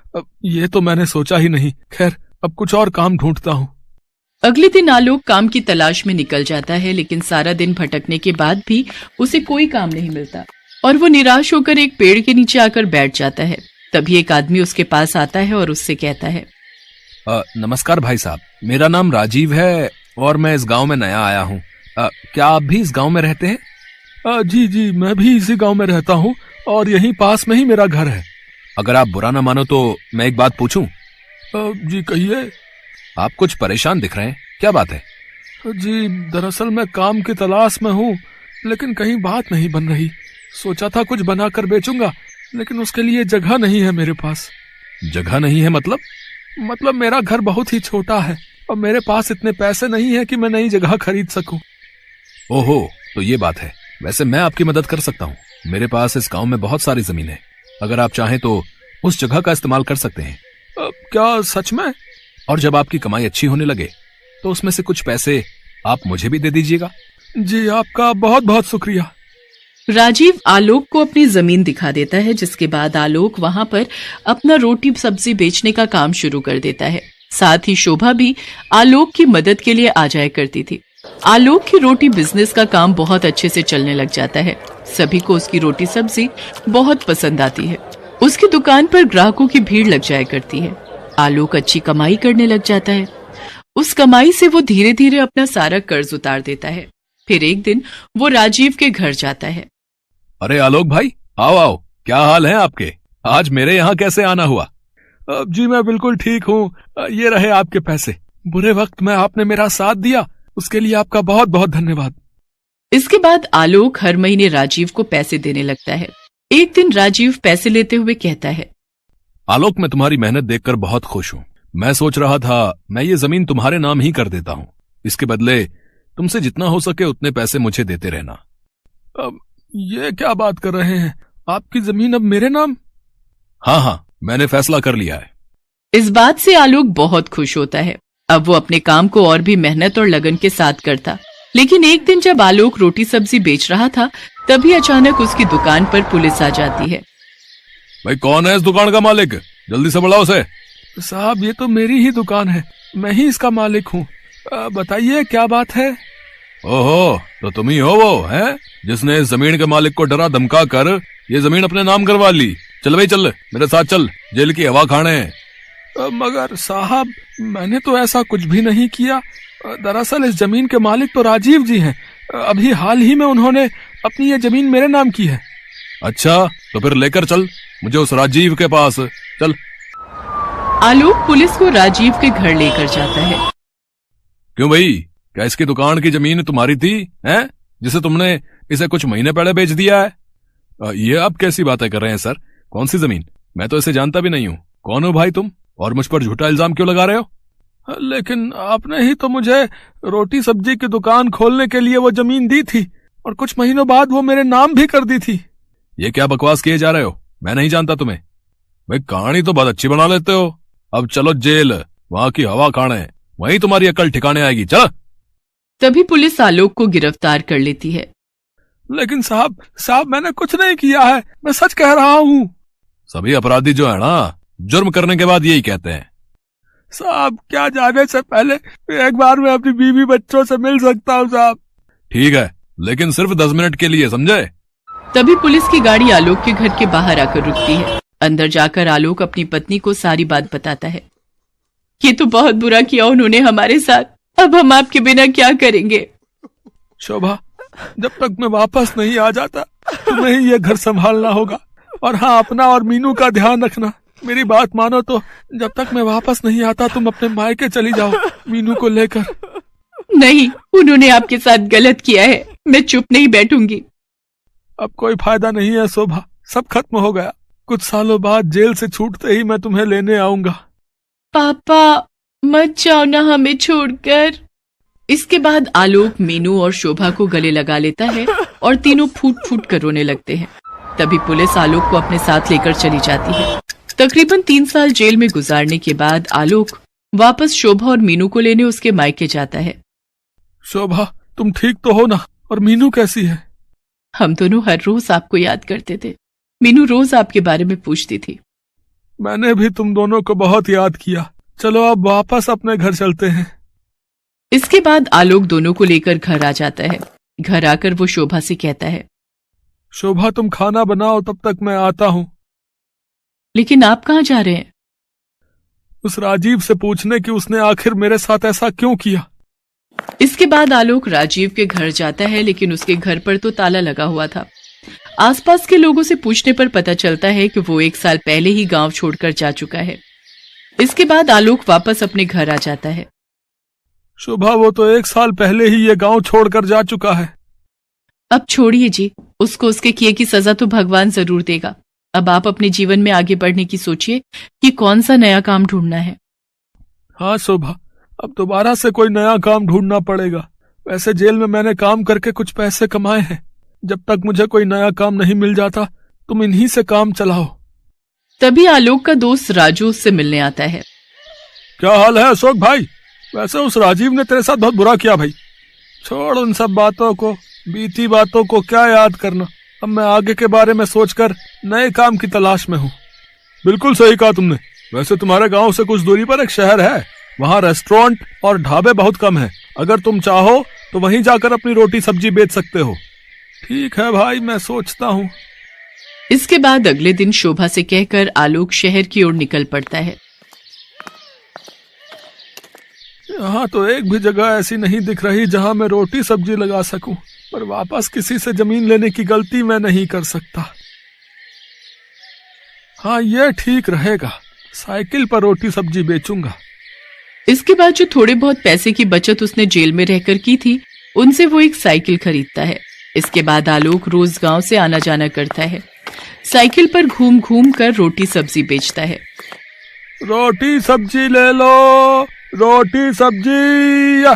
ये तो मैंने सोचा ही नहीं। खैर, अब कुछ और काम ढूंढता हूँ। अगले दिन आलोक काम की तलाश में निकल जाता है, लेकिन सारा दिन भटकने के बाद भी उसे कोई काम नहीं मिलता और वो निराश होकर एक पेड़ के नीचे आकर बैठ जाता है। तभी एक आदमी उसके पास आता है और उससे कहता है, नमस्कार भाई साहब, मेरा नाम राजीव है और मैं इस गांव में नया आया हूँ। क्या आप भी इस गांव में रहते हैं? जी जी, मैं भी इसी गांव में रहता हूँ और यहीं पास में ही मेरा घर है। अगर आप बुरा ना मानो तो मैं एक बात पूछूं? जी कहिए। आप कुछ परेशान दिख रहे हैं, क्या बात है? जी दरअसल मैं काम की तलाश में हूँ, लेकिन कहीं बात नहीं बन रही। सोचा था कुछ बनाकर बेचूंगा, लेकिन उसके लिए जगह नहीं है मेरे पास। जगह नहीं है मतलब? मतलब मेरा घर बहुत ही छोटा है और मेरे पास इतने पैसे नहीं है कि मैं नई जगह खरीद सकूं। ओहो, तो ये बात है। वैसे मैं आपकी मदद कर सकता हूँ। मेरे पास इस गांव में बहुत सारी जमीन है। अगर आप चाहें तो उस जगह का इस्तेमाल कर सकते हैं। क्या सच में? और जब आपकी कमाई अच्छी होने लगे तो उसमें से कुछ पैसे आप मुझे भी दे दीजिएगा। जी आपका बहुत बहुत शुक्रिया। राजीव आलोक को अपनी जमीन दिखा देता है, जिसके बाद आलोक वहां पर अपना रोटी सब्जी बेचने का काम शुरू कर देता है। साथ ही शोभा भी आलोक की मदद के लिए आ जाया करती थी। आलोक की रोटी बिजनेस का काम बहुत अच्छे से चलने लग जाता है। सभी को उसकी रोटी सब्जी बहुत पसंद आती है। उसकी दुकान पर ग्राहकों की भीड़ लग जाया करती है। आलोक अच्छी कमाई करने लग जाता है। उस कमाई से वो धीरे धीरे अपना सारा कर्ज उतार देता है। फिर एक दिन वो राजीव के घर जाता है। अरे आलोक भाई, आओ आओ, क्या हाल है आपके? आज मेरे यहाँ कैसे आना हुआ? जी मैं बिल्कुल ठीक हूँ। ये रहे आपके पैसे। बुरे वक्त में आपने मेरा साथ दिया, उसके लिए आपका बहुत बहुत धन्यवाद। इसके बाद आलोक हर महीने राजीव को पैसे देने लगता है। एक दिन राजीव पैसे लेते हुए कहता है, आलोक मैं तुम्हारी मेहनत देखकर बहुत खुश हूँ। मैं सोच रहा था मैं ये जमीन तुम्हारे नाम ही कर देता हूँ। इसके बदले तुमसे जितना हो सके उतने पैसे मुझे देते रहना। अब ये क्या बात कर रहे हैं? आपकी जमीन अब मेरे नाम? हाँ हाँ, मैंने फैसला कर लिया है। इस बात से आलोक बहुत खुश होता है। अब वो अपने काम को और भी मेहनत और लगन के साथ करता। लेकिन एक दिन जब आलोक रोटी सब्जी बेच रहा था, तभी अचानक उसकी दुकान पर पुलिस आ जाती है। भाई कौन है इस दुकान का मालिक? जल्दी से बुलाओ उसे। साहब ये तो मेरी ही दुकान है, मैं ही इसका मालिक हूँ। बताइए क्या बात है? ओहो, तो तुम ही हो वो हैं जिसने इस जमीन के मालिक को डरा धमका कर ये जमीन अपने नाम करवा ली। चल भाई चल, मेरे साथ चल, जेल की हवा खाने। मगर साहब मैंने तो ऐसा कुछ भी नहीं किया। दरअसल इस जमीन के मालिक तो राजीव जी हैं। अभी हाल ही में उन्होंने अपनी ये जमीन मेरे नाम की है। अच्छा, तो फिर लेकर चल मुझे उस राजीव के पास। चल। आलोक पुलिस को राजीव के घर लेकर जाता है। क्यों भाई, क्या इसकी दुकान की जमीन तुम्हारी थी हैं, जिसे तुमने इसे कुछ महीने पहले बेच दिया है? ये आप कैसी बातें कर रहे हैं सर? कौन सी जमीन? मैं तो इसे जानता भी नहीं हूँ। कौन हो भाई तुम, और मुझ पर झूठा इल्जाम क्यों लगा रहे हो? लेकिन आपने ही तो मुझे रोटी सब्जी की दुकान खोलने के लिए वो जमीन दी थी और कुछ महीनों बाद वो मेरे नाम भी कर दी थी। ये क्या बकवास किए जा रहे हो? मैं नहीं जानता तुम्हें। भाई कहानी तो बहुत अच्छी बना लेते हो। अब चलो जेल, वहां की हवा खाने, वहीं तुम्हारी अकल ठिकाने आएगी। चलो। तभी पुलिस आलोक को गिरफ्तार कर लेती है। लेकिन साहब मैंने कुछ नहीं किया है, मैं सच कह रहा हूँ। सभी अपराधी जो है ना, जुर्म करने के बाद यही कहते हैं। साहब क्या जाने से पहले एक बार मैं अपनी बीवी बच्चों से मिल सकता हूँ साहब? ठीक है, लेकिन सिर्फ 10 मिनट के लिए, समझे? तभी पुलिस की गाड़ी आलोक के घर के बाहर आकर रुकती है। अंदर जाकर आलोक अपनी पत्नी को सारी बात बताता है। ये तो बहुत बुरा किया उन्होंने हमारे साथ, अब हम आपके बिना क्या करेंगे? शोभा, जब तक मैं वापस नहीं आ जाता तुम्हें ही ये घर संभालना होगा। और हाँ, अपना और मीनू का ध्यान रखना। मेरी बात मानो तो जब तक मैं वापस नहीं आता तुम अपने मायके चली जाओ मीनू को लेकर। नहीं, उन्होंने आपके साथ गलत किया है, मैं चुप नहीं बैठूंगी। अब कोई फायदा नहीं है शोभा, सब खत्म हो गया। कुछ सालों बाद जेल से छूटते ही मैं तुम्हें लेने आऊंगा। पापा मत जाओ ना हमें छोड़कर। इसके बाद आलोक मीनू और शोभा को गले लगा लेता है और तीनों फूट फूट कर रोने लगते हैं। तभी पुलिस आलोक को अपने साथ लेकर चली जाती है। तकरीबन 3 साल जेल में गुजारने के बाद आलोक वापस शोभा और मीनू को लेने उसके मायके जाता है। शोभा तुम ठीक तो हो ना? और मीनू कैसी है? हम दोनों हर रोज आपको याद करते थे। मीनू रोज आपके बारे में पूछती थी। मैंने भी तुम दोनों को बहुत याद किया। चलो अब वापस अपने घर चलते हैं। इसके बाद आलोक दोनों को लेकर घर आ जाता है। घर आकर वो शोभा से कहता है, शोभा तुम खाना बनाओ, तब तक मैं आता हूँ। लेकिन आप कहाँ जा रहे हैं? उस राजीव से पूछने कि उसने आखिर मेरे साथ ऐसा क्यों किया। इसके बाद आलोक राजीव के घर जाता है, लेकिन उसके घर पर तो ताला लगा हुआ था। आसपास के लोगों से पूछने पर पता चलता है कि वो 1 साल पहले ही गांव छोड़कर जा चुका है। इसके बाद आलोक वापस अपने घर आ जाता है। शोभा वो तो 1 साल पहले ही ये गांव छोड़कर जा चुका है। अब छोड़िए जी, उसको उसके किए की सजा तो भगवान जरूर देगा। अब आप अपने जीवन में आगे बढ़ने की सोचिए कि कौन सा नया काम ढूंढना है। हाँ शोभा, अब दोबारा से कोई नया काम ढूंढना पड़ेगा। वैसे जेल में मैंने काम करके कुछ पैसे कमाए हैं। जब तक मुझे कोई नया काम नहीं मिल जाता तुम इन्हीं से काम चलाओ। तभी आलोक का दोस्त राजू उससे मिलने आता है। क्या हाल है अशोक भाई? वैसे उस राजीव ने तेरे साथ बहुत बुरा किया भाई। छोड़ उन सब बातों को, बीती बातों को क्या याद करना। अब मैं आगे के बारे में सोचकर नए काम की तलाश में हूँ। बिल्कुल सही कहा तुमने। वैसे तुम्हारे गांव से कुछ दूरी पर एक शहर है, वहाँ रेस्टोरेंट और ढाबे बहुत कम हैं। अगर तुम चाहो तो वहीं जाकर अपनी रोटी सब्जी बेच सकते हो। ठीक है भाई, मैं सोचता हूँ। इसके बाद अगले दिन शोभा से कहकर आलोक शहर की ओर निकल पड़ता है। यहाँ तो एक भी जगह ऐसी नहीं दिख रही जहाँ मैं रोटी सब्जी लगा सकूं, पर वापस किसी से जमीन लेने की गलती मैं नहीं कर सकता। हाँ ये ठीक रहेगा, साइकिल पर रोटी सब्जी बेचूंगा। इसके बाद जो थोड़े बहुत पैसे की बचत उसने जेल में रहकर की थी, उनसे वो एक साइकिल खरीदता है। इसके बाद आलोक रोज गांव से आना जाना करता है। साइकिल पर घूम घूम कर रोटी सब्जी बेचता है। रोटी सब्जी ले लो, रोटी सब्जी।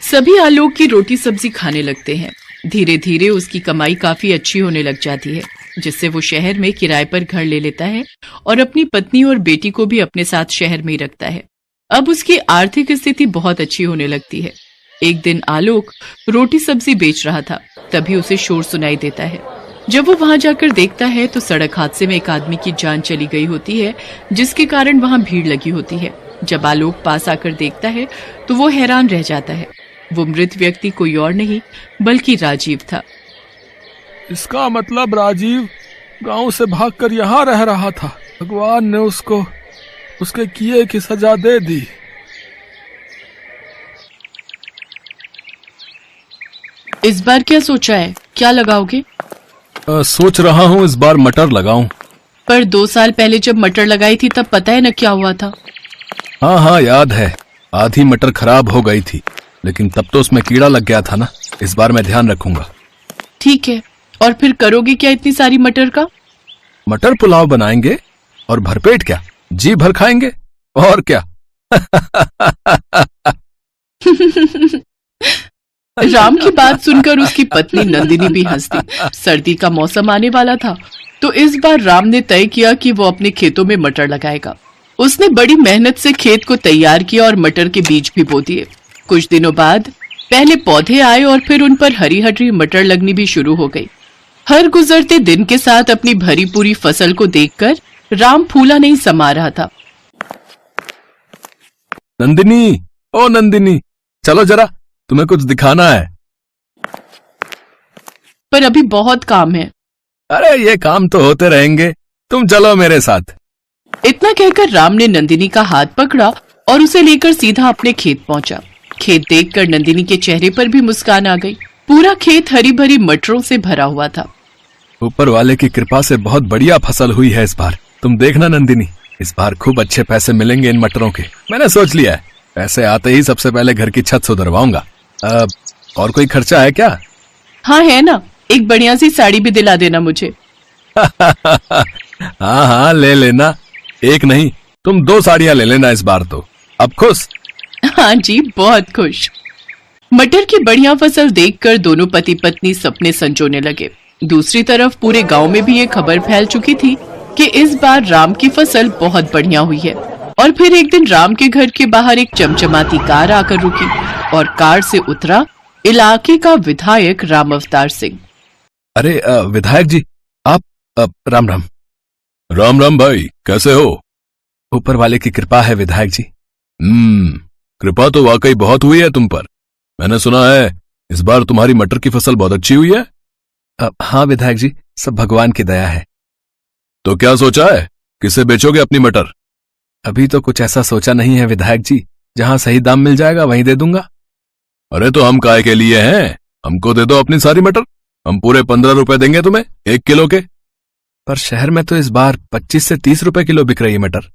सभी आलोक की रोटी सब्जी खाने लगते हैं। धीरे धीरे उसकी कमाई काफी अच्छी होने लग जाती है, जिससे वो शहर में किराए पर घर ले लेता है और अपनी पत्नी और बेटी को भी अपने साथ शहर में ही रखता है। अब उसकी आर्थिक स्थिति बहुत अच्छी होने लगती है। एक दिन आलोक रोटी सब्जी बेच रहा था, तभी उसे शोर सुनाई देता है। जब वो वहां जाकर देखता है तो सड़क हादसे में एक आदमी की जान चली गई होती है, जिसके कारण वहां भीड़ लगी होती है। जब आलोक पास आकर देखता है तो वो हैरान रह जाता है। वो मृत व्यक्ति कोई और नहीं बल्कि राजीव था। इसका मतलब राजीव गांव से भागकर यहाँ रह रहा था। भगवान ने उसको उसके किए की सजा दे दी। इस बार क्या सोचा है, क्या लगाओगे? सोच रहा हूँ इस बार मटर लगाऊं। पर 2 साल पहले जब मटर लगाई थी तब पता है न क्या हुआ था। हाँ हाँ याद है, आधी मटर खराब हो गई थी, लेकिन तब तो उसमें कीड़ा लग गया था ना। इस बार मैं ध्यान रखूंगा। ठीक है, और फिर करोगे क्या इतनी सारी मटर का? मटर पुलाव बनाएंगे और भरपेट क्या, जी भर खाएंगे और क्या। राम की बात सुनकर उसकी पत्नी नंदिनी भी हंसती। सर्दी का मौसम आने वाला था, तो इस बार राम ने तय किया कि वो अपने खेतों में मटर लगाएगा। उसने बड़ी मेहनत से खेत को तैयार किया और मटर के बीज भी बो दिए। कुछ दिनों बाद पहले पौधे आए और फिर उन पर हरी हरी मटर लगनी भी शुरू हो गई। हर गुजरते दिन के साथ अपनी भरी पूरी फसल को देखकर राम फूला नहीं समा रहा था। नंदिनी, ओ नंदिनी, चलो जरा, तुम्हें कुछ दिखाना है। पर अभी बहुत काम है। अरे ये काम तो होते रहेंगे, तुम चलो मेरे साथ। इतना कहकर राम ने नंदिनी का हाथ पकड़ा और उसे लेकर सीधा अपने खेत पहुंचा। खेत देखकर नंदिनी के चेहरे पर भी मुस्कान आ गई। पूरा खेत हरी भरी मटरों से भरा हुआ था। ऊपर वाले की कृपा से बहुत बढ़िया फसल हुई है इस बार। तुम देखना नंदिनी, इस बार खूब अच्छे पैसे मिलेंगे इन मटरों के। मैंने सोच लिया है, पैसे आते ही सबसे पहले घर की छत सुधरवाऊंगा। और कोई खर्चा है क्या? हाँ है ना, एक बढ़िया सी साड़ी भी दिला देना मुझे। हाँ हाँ ले लेना, एक नहीं तुम 2 साड़ियां ले लेना इस बार तो। अब खुश? हाँ जी, बहुत खुश। मटर की बढ़िया फसल देखकर दोनों पति पत्नी सपने संजोने लगे। दूसरी तरफ पूरे गांव में भी ये खबर फैल चुकी थी कि इस बार राम की फसल बहुत बढ़िया हुई है। और फिर एक दिन राम के घर के बाहर एक चमचमाती कार आकर रुकी और कार से उतरा इलाके का विधायक राम अवतार सिंह। अरे विधायक जी, आप राम राम। राम राम भाई, कैसे हो? ऊपर वाले की कृपा है विधायक जी। कृपा तो वाकई बहुत हुई है तुम पर। मैंने सुना है इस बार तुम्हारी मटर की फसल बहुत अच्छी हुई है। हाँ विधायक जी, सब भगवान की दया है। तो क्या सोचा है, किसे बेचोगे अपनी मटर? अभी तो कुछ ऐसा सोचा नहीं है विधायक जी, जहां सही दाम मिल जाएगा वहीं दे दूंगा। अरे तो हम काय के लिए हैं, हमको दे दो अपनी सारी मटर। हम पूरे 15 रुपए देंगे तुम्हें 1 किलो के। पर शहर में तो इस बार 25 से 30 रुपए किलो बिक रही है मटर।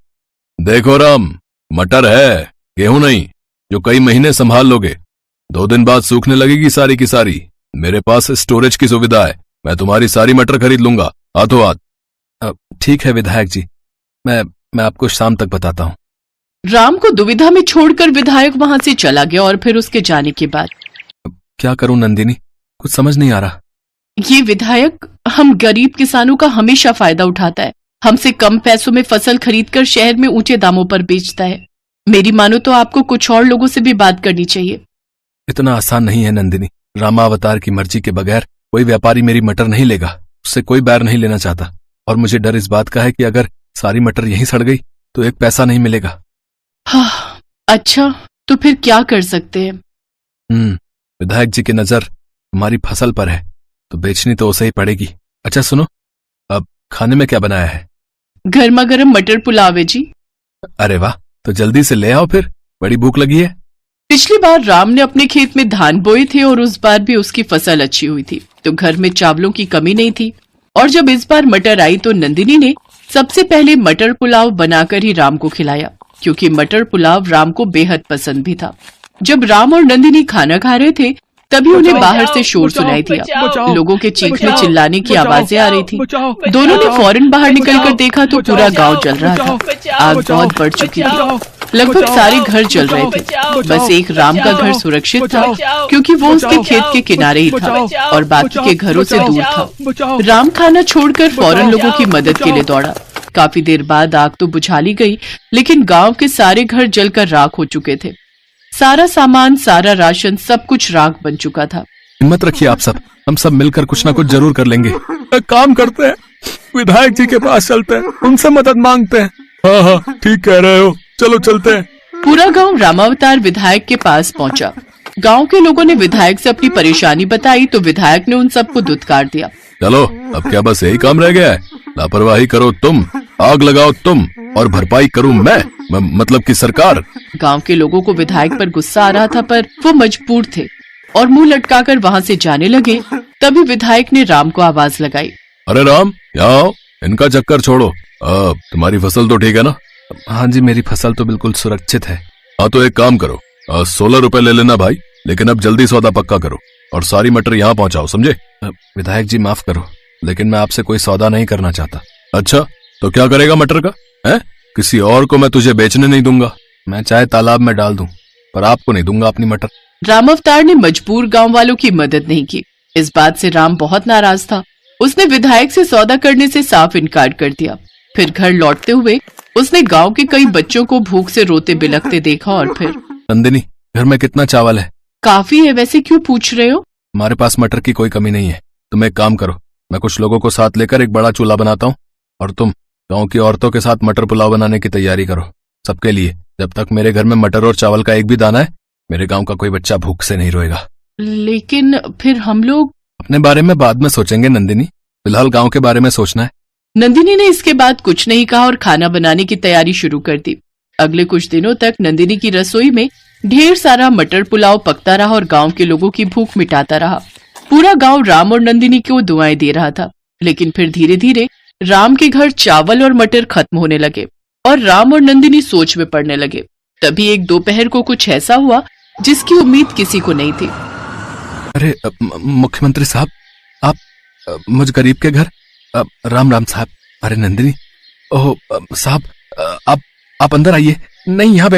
देखो राम, मटर है, गेहूं नहीं, जो कई महीने संभाल लोगे। 2 दिन बाद सूखने लगेगी सारी की सारी। मेरे पास स्टोरेज की सुविधा है, मैं तुम्हारी सारी मटर खरीद लूंगा हाथों हाथ। ठीक है विधायक जी, मैं आपको शाम तक बताता हूँ। राम को दुविधा में छोड़कर विधायक वहां से चला गया और फिर उसके जाने के बाद क्या करूं नंदिनी, कुछ समझ नहीं आ रहा। ये विधायक हम गरीब किसानों का हमेशा फायदा उठाता है, हमसे कम पैसों में फसल खरीदकर शहर में ऊंचे दामों पर बेचता है। मेरी मानो तो आपको कुछ और लोगों से भी बात करनी चाहिए। इतना आसान नहीं है नंदिनी, रामावतार की मर्जी के बगैर कोई व्यापारी मेरी मटर नहीं लेगा, उससे कोई बैर नहीं लेना चाहता। और मुझे डर इस बात का है कि अगर सारी मटर यहीं सड़ गई तो 1 पैसा नहीं मिलेगा। हाँ, अच्छा तो फिर क्या कर सकते हैं? विधायक जी की नजर हमारी फसल पर है, तो बेचनी तो उसे ही पड़ेगी। अच्छा सुनो, अब खाने में क्या बनाया है? गर्मा गर्म मटर पुलाव है जी। अरे वाह, तो जल्दी से ले आओ फिर, बड़ी भूख लगी है। पिछली बार राम ने अपने खेत में धान बोए थे और उस बार भी उसकी फसल अच्छी हुई थी, तो घर में चावलों की कमी नहीं थी। और जब इस बार मटर आई तो नंदिनी ने सबसे पहले मटर पुलाव बनाकर ही राम को खिलाया, क्योंकि मटर पुलाव राम को बेहद पसंद भी था। जब राम और नंदिनी खाना खा रहे थे तभी उन्हें बाहर से शोर सुनाई दिया। लोगों के चीखने चिल्लाने की आवाजें आ रही थी। दोनों ने फौरन बाहर निकलकर देखा तो पूरा गांव जल रहा था। आग बहुत बढ़ चुकी थी, लगभग सारे घर जल रहे थे। बस एक राम का घर सुरक्षित था, क्योंकि वो उसके खेत के किनारे ही था और बाकी के घरों से दूर था। राम खाना छोड़कर फौरन लोगों की मदद के लिए दौड़ा। काफी देर बाद आग तो बुझा ली गई, लेकिन गांव के सारे घर जलकर राख हो चुके थे। सारा सामान, सारा राशन, सब कुछ राख बन चुका था। हिम्मत रखिए आप सब, हम सब मिलकर कुछ ना कुछ जरूर कर लेंगे। एक काम करते हैं, विधायक जी के पास चलते हैं, उनसे मदद मांगते हैं। हाँ, ठीक कह रहे हो, चलो चलते हैं। पूरा गांव रामावतार विधायक के पास पहुंचा। गांव के लोगों ने विधायक से अपनी परेशानी बताई तो विधायक ने उन सबको धुतकार दिया। चलो, अब क्या बस यही काम रह गया है? लापरवाही करो तुम, आग लगाओ तुम, और भरपाई करूं मैं, मतलब कि सरकार। गांव के लोगों को विधायक पर गुस्सा आ रहा था, पर वो मजबूर थे और मुंह लटकाकर वहां से जाने लगे। तभी विधायक ने राम को आवाज लगाई। अरे राम, यहाँ आओ, इनका चक्कर छोड़ो। तुम्हारी फसल तो ठीक है ना? हाँ जी, मेरी फसल तो बिल्कुल सुरक्षित है। हाँ तो एक काम करो, 16 रुपए ले लेना भाई, लेकिन अब जल्दी सौदा पक्का करो और सारी मटर यहाँ पहुँचाओ, समझे? विधायक जी माफ करो, लेकिन मैं आपसे कोई सौदा नहीं करना चाहता। अच्छा, तो क्या करेगा मटर का? है, किसी और को मैं तुझे बेचने नहीं दूंगा। मैं चाहे तालाब में डाल दूं, पर आपको नहीं दूंगा अपनी मटर। रामावतार ने मजबूर गांव वालों की मदद नहीं की। इस बात से राम बहुत नाराज था। उसने विधायक से सौदा करने से साफ इनकार कर दिया। फिर घर लौटते हुए उसने गांव के कई बच्चों को भूख से रोते बिलखते देखा और फिर। नंदिनी, घर में कितना चावल है? काफी है, वैसे क्यों पूछ रहे हो? हमारे पास मटर की कोई कमी नहीं है। तुम एक काम करो, मैं कुछ लोगों को साथ लेकर एक बड़ा चूल्हा बनाता हूँ और तुम गांव की औरतों के साथ मटर पुलाव बनाने की तैयारी करो, सबके लिए। जब तक मेरे घर में मटर और चावल का एक भी दाना है, मेरे गांव का कोई बच्चा भूख से नहीं रोएगा। लेकिन फिर हम लोग। अपने बारे में बाद में सोचेंगे नंदिनी, फिलहाल गांव के बारे में सोचना है। नंदिनी ने इसके बाद कुछ नहीं कहा और खाना बनाने की तैयारी शुरू कर दी। अगले कुछ दिनों तक नंदिनी की रसोई में ढेर सारा मटर पुलाव पकता रहा और गांव के लोगों की भूख मिटाता रहा। पूरा गांव राम और नंदिनी को दुआएं दे रहा था। लेकिन फिर धीरे धीरे राम के घर चावल और मटर खत्म होने लगे और राम और नंदिनी सोच में पड़ने लगे। तभी एक दोपहर को कुछ ऐसा हुआ जिसकी उम्मीद किसी को नहीं थी। अरे मुख्यमंत्री साहब, आप मुझ गरीब के घर। राम राम साहब। अरे नंदिनी, ओह साहब, आप अंदर आइए। नहीं, यहाँ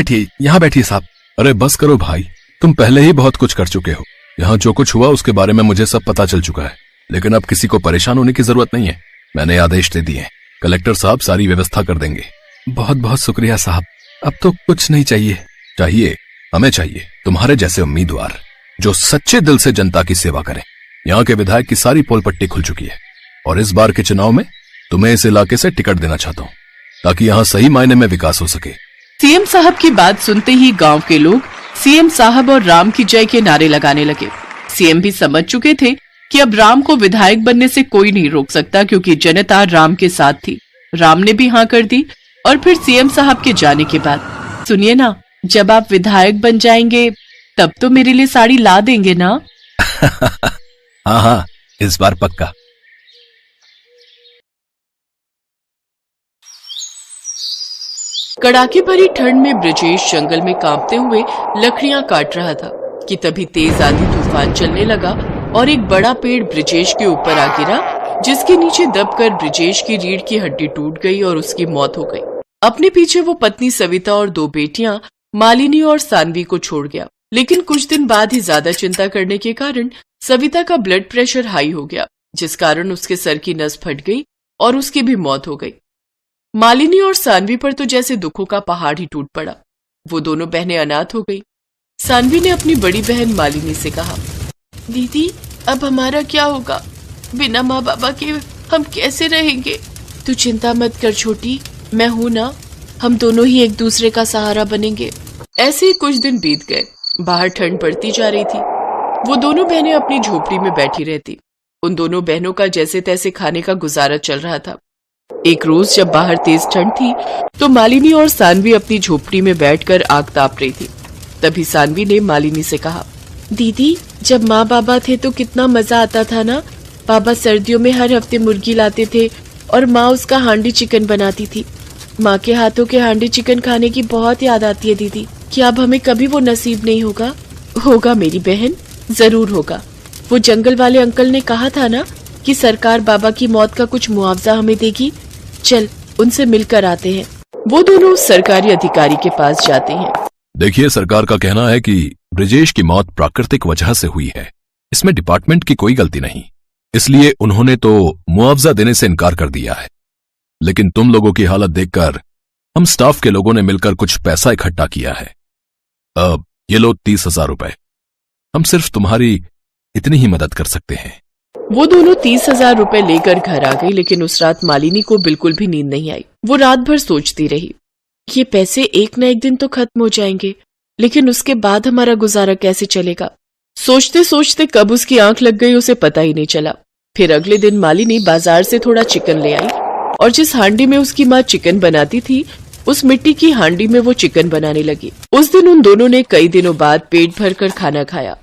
बैठिए साहब। अरे बस करो भाई, तुम पहले ही बहुत कुछ कर चुके हो। यहाँ जो कुछ हुआ उसके बारे में मुझे सब पता चल चुका है, लेकिन अब किसी को परेशान होने की जरूरत नहीं है। मैंने आदेश दे दिए, कलेक्टर साहब सारी व्यवस्था कर देंगे। बहुत बहुत शुक्रिया साहब, अब तो कुछ नहीं चाहिए। चाहिए, हमें चाहिए तुम्हारे जैसे उम्मीदवार जो सच्चे दिल से जनता की सेवा करें। यहाँ के विधायक की सारी पोल पट्टी खुल चुकी है और इस बार के चुनाव में तुम्हें इस इलाके से टिकट देना चाहता हूँ ताकि यहाँ सही मायने में विकास हो सके। सीएम साहब की बात सुनते ही गांव के लोग सीएम साहब और राम की जय के नारे लगाने लगे। सीएम भी समझ चुके थे कि अब राम को विधायक बनने से कोई नहीं रोक सकता, क्योंकि जनता राम के साथ थी। राम ने भी हाँ कर दी। और फिर सीएम साहब के जाने के बाद, सुनिए ना, जब आप विधायक बन जाएंगे तब तो मेरे लिए साड़ी ला देंगे ना? हाँ हाँ, इस बार पक्का। कड़ाके भरी ठंड में ब्रजेश जंगल में कांपते हुए लकड़ियां काट रहा था कि तभी तेज आंधी तूफान चलने लगा और एक बड़ा पेड़ ब्रजेश के ऊपर आ गिरा, जिसके नीचे दबकर ब्रजेश की रीढ़ की हड्डी टूट गई और उसकी मौत हो गई। अपने पीछे वो पत्नी सविता और 2 बेटियां मालिनी और सानवी को छोड़ गया। लेकिन कुछ दिन बाद ही ज्यादा चिंता करने के कारण सविता का ब्लड प्रेशर हाई हो गया, जिस कारण उसके सर की नस फट गई और उसकी भी मौत हो गई। मालिनी और सानवी पर तो जैसे दुखों का पहाड़ ही टूट पड़ा। वो दोनों बहनें अनाथ हो गई। सानवी ने अपनी बड़ी बहन मालिनी से कहा, दीदी अब हमारा क्या होगा? बिना माँ बाबा के हम कैसे रहेंगे? तू चिंता मत कर छोटी, मैं हूं ना, हम दोनों ही एक दूसरे का सहारा बनेंगे। ऐसे ही कुछ दिन बीत गए। बाहर ठंड पड़ती जा रही थी। वो दोनों बहनें अपनी झोपड़ी में बैठी रहती। उन दोनों बहनों का जैसे तैसे खाने का गुजारा चल रहा था। एक रोज जब बाहर तेज ठंड थी तो मालिनी और सानवी अपनी झोपड़ी में बैठकर आग ताप रही थी। तभी सानवी ने मालिनी से कहा, दीदी जब माँ बाबा थे तो कितना मजा आता था ना। पापा सर्दियों में हर हफ्ते मुर्गी लाते थे और माँ उसका हांडी चिकन बनाती थी। माँ के हाथों के हांडी चिकन खाने की बहुत याद आती है दीदी। क्या अब हमें कभी वो नसीब नहीं होगा? होगा मेरी बहन, जरूर होगा। वो जंगल वाले अंकल ने कहा था ना कि सरकार बाबा की मौत का कुछ मुआवजा हमें देगी। चल उनसे मिलकर आते हैं। वो दोनों सरकारी अधिकारी के पास जाते हैं। देखिए, सरकार का कहना है कि ब्रजेश की मौत प्राकृतिक वजह से हुई है। इसमें डिपार्टमेंट की कोई गलती नहीं, इसलिए उन्होंने तो मुआवजा देने से इनकार कर दिया है। लेकिन तुम लोगों की हालत देखकर हम स्टाफ के लोगों ने मिलकर कुछ पैसा इकट्ठा किया है। अब ये लो 30,000 रुपए। हम सिर्फ तुम्हारी इतनी ही मदद कर सकते हैं। वो दोनों 30,000 रुपए लेकर घर आ गई। लेकिन उस रात मालिनी को बिल्कुल भी नींद नहीं आई। वो रात भर सोचती रही, ये पैसे एक न एक दिन तो खत्म हो जाएंगे, लेकिन उसके बाद हमारा गुजारा कैसे चलेगा? सोचते सोचते कब उसकी आंख लग गई उसे पता ही नहीं चला। फिर अगले दिन मालिनी बाजार से थोड़ा चिकन ले आई और जिस हांडी में उसकी माँ चिकन बनाती थी उस मिट्टी की हांडी में वो चिकन बनाने लगी। उस दिन उन दोनों ने कई दिनों बाद पेट भरकर खाना खाया।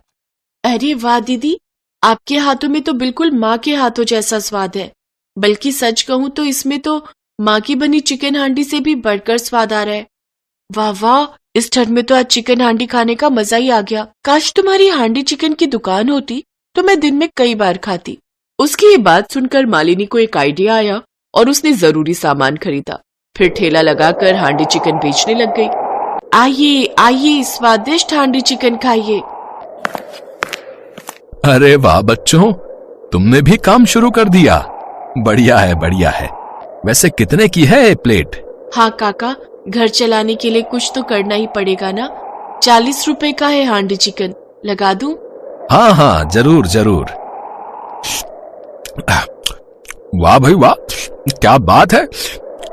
अरे वाह दीदी, आपके हाथों में तो बिल्कुल माँ के हाथों जैसा स्वाद है। बल्कि सच कहूँ तो इसमें तो माँ की बनी चिकन हांडी से भी बढ़कर स्वाद आ रहा है। वाह वाह, इस ठंड में तो आज चिकन हांडी खाने का मजा ही आ गया। काश तुम्हारी हांडी चिकन की दुकान होती तो मैं दिन में कई बार खाती। उसकी ये बात सुनकर मालिनी को एक आइडिया आया और उसने जरूरी सामान खरीदा। फिर ठेला लगाकर हांडी चिकन बेचने लग गई। आइए आइए, स्वादिष्ट हांडी चिकन खाइए। अरे वाह बच्चों, तुमने भी काम शुरू कर दिया। बढ़िया है, बढ़िया है। वैसे कितने की है ये प्लेट? हाँ काका, घर चलाने के लिए कुछ तो करना ही पड़ेगा ना। 40 रुपए का है हांडी चिकन, लगा दूं? हाँ हाँ, जरूर जरूर। वाह भाई वाह, क्या बात है,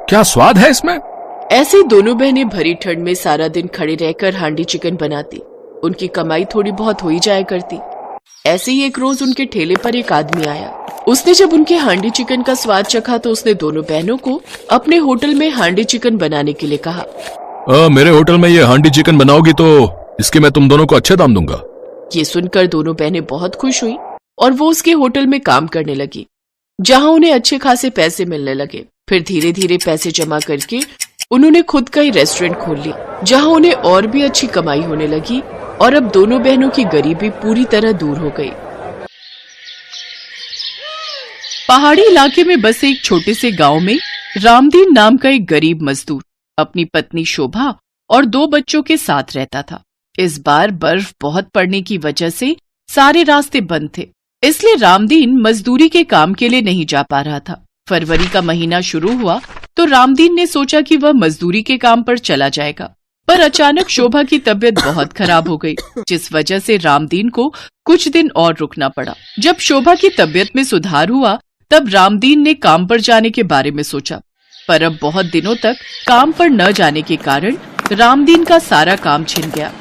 क्या स्वाद है इसमें। ऐसे दोनों बहनें भरी ठंड में सारा दिन खड़े रहकर हांडी चिकन बनाती। उनकी कमाई थोड़ी बहुत हो ही जाया करती। ऐसे ही एक रोज उनके ठेले पर एक आदमी आया। उसने जब उनके हांडी चिकन का स्वाद चखा तो उसने दोनों बहनों को अपने होटल में हांडी चिकन बनाने के लिए कहा। मेरे होटल में ये हांडी चिकन बनाओगी तो इसके मैं तुम दोनों को अच्छे दाम दूंगा। ये सुनकर दोनों बहनें बहुत खुश हुई और वो उसके होटल में काम करने लगी, जहां उन्हें अच्छे खासे पैसे मिलने लगे। फिर धीरे धीरे पैसे जमा करके उन्होंने खुद का ही रेस्टोरेंट खोल लिया, जहां उन्हें और भी अच्छी कमाई होने लगी और अब दोनों बहनों की गरीबी पूरी तरह दूर हो गई। पहाड़ी इलाके में बसे एक छोटे से गांव में रामदीन नाम का एक गरीब मजदूर अपनी पत्नी शोभा और 2 बच्चों के साथ रहता था। इस बार बर्फ बहुत पड़ने की वजह से सारे रास्ते बंद थे, इसलिए रामदीन मजदूरी के काम के लिए नहीं जा पा रहा था। फरवरी का महीना शुरू हुआ तो रामदीन ने सोचा कि वह मजदूरी के काम पर चला जाएगा, पर अचानक शोभा की तबीयत बहुत खराब हो गई, जिस वजह से रामदीन को कुछ दिन और रुकना पड़ा। जब शोभा की तबीयत में सुधार हुआ तब रामदीन ने काम पर जाने के बारे में सोचा, पर अब बहुत दिनों तक काम पर न जाने के कारण रामदीन का सारा काम छिन गया।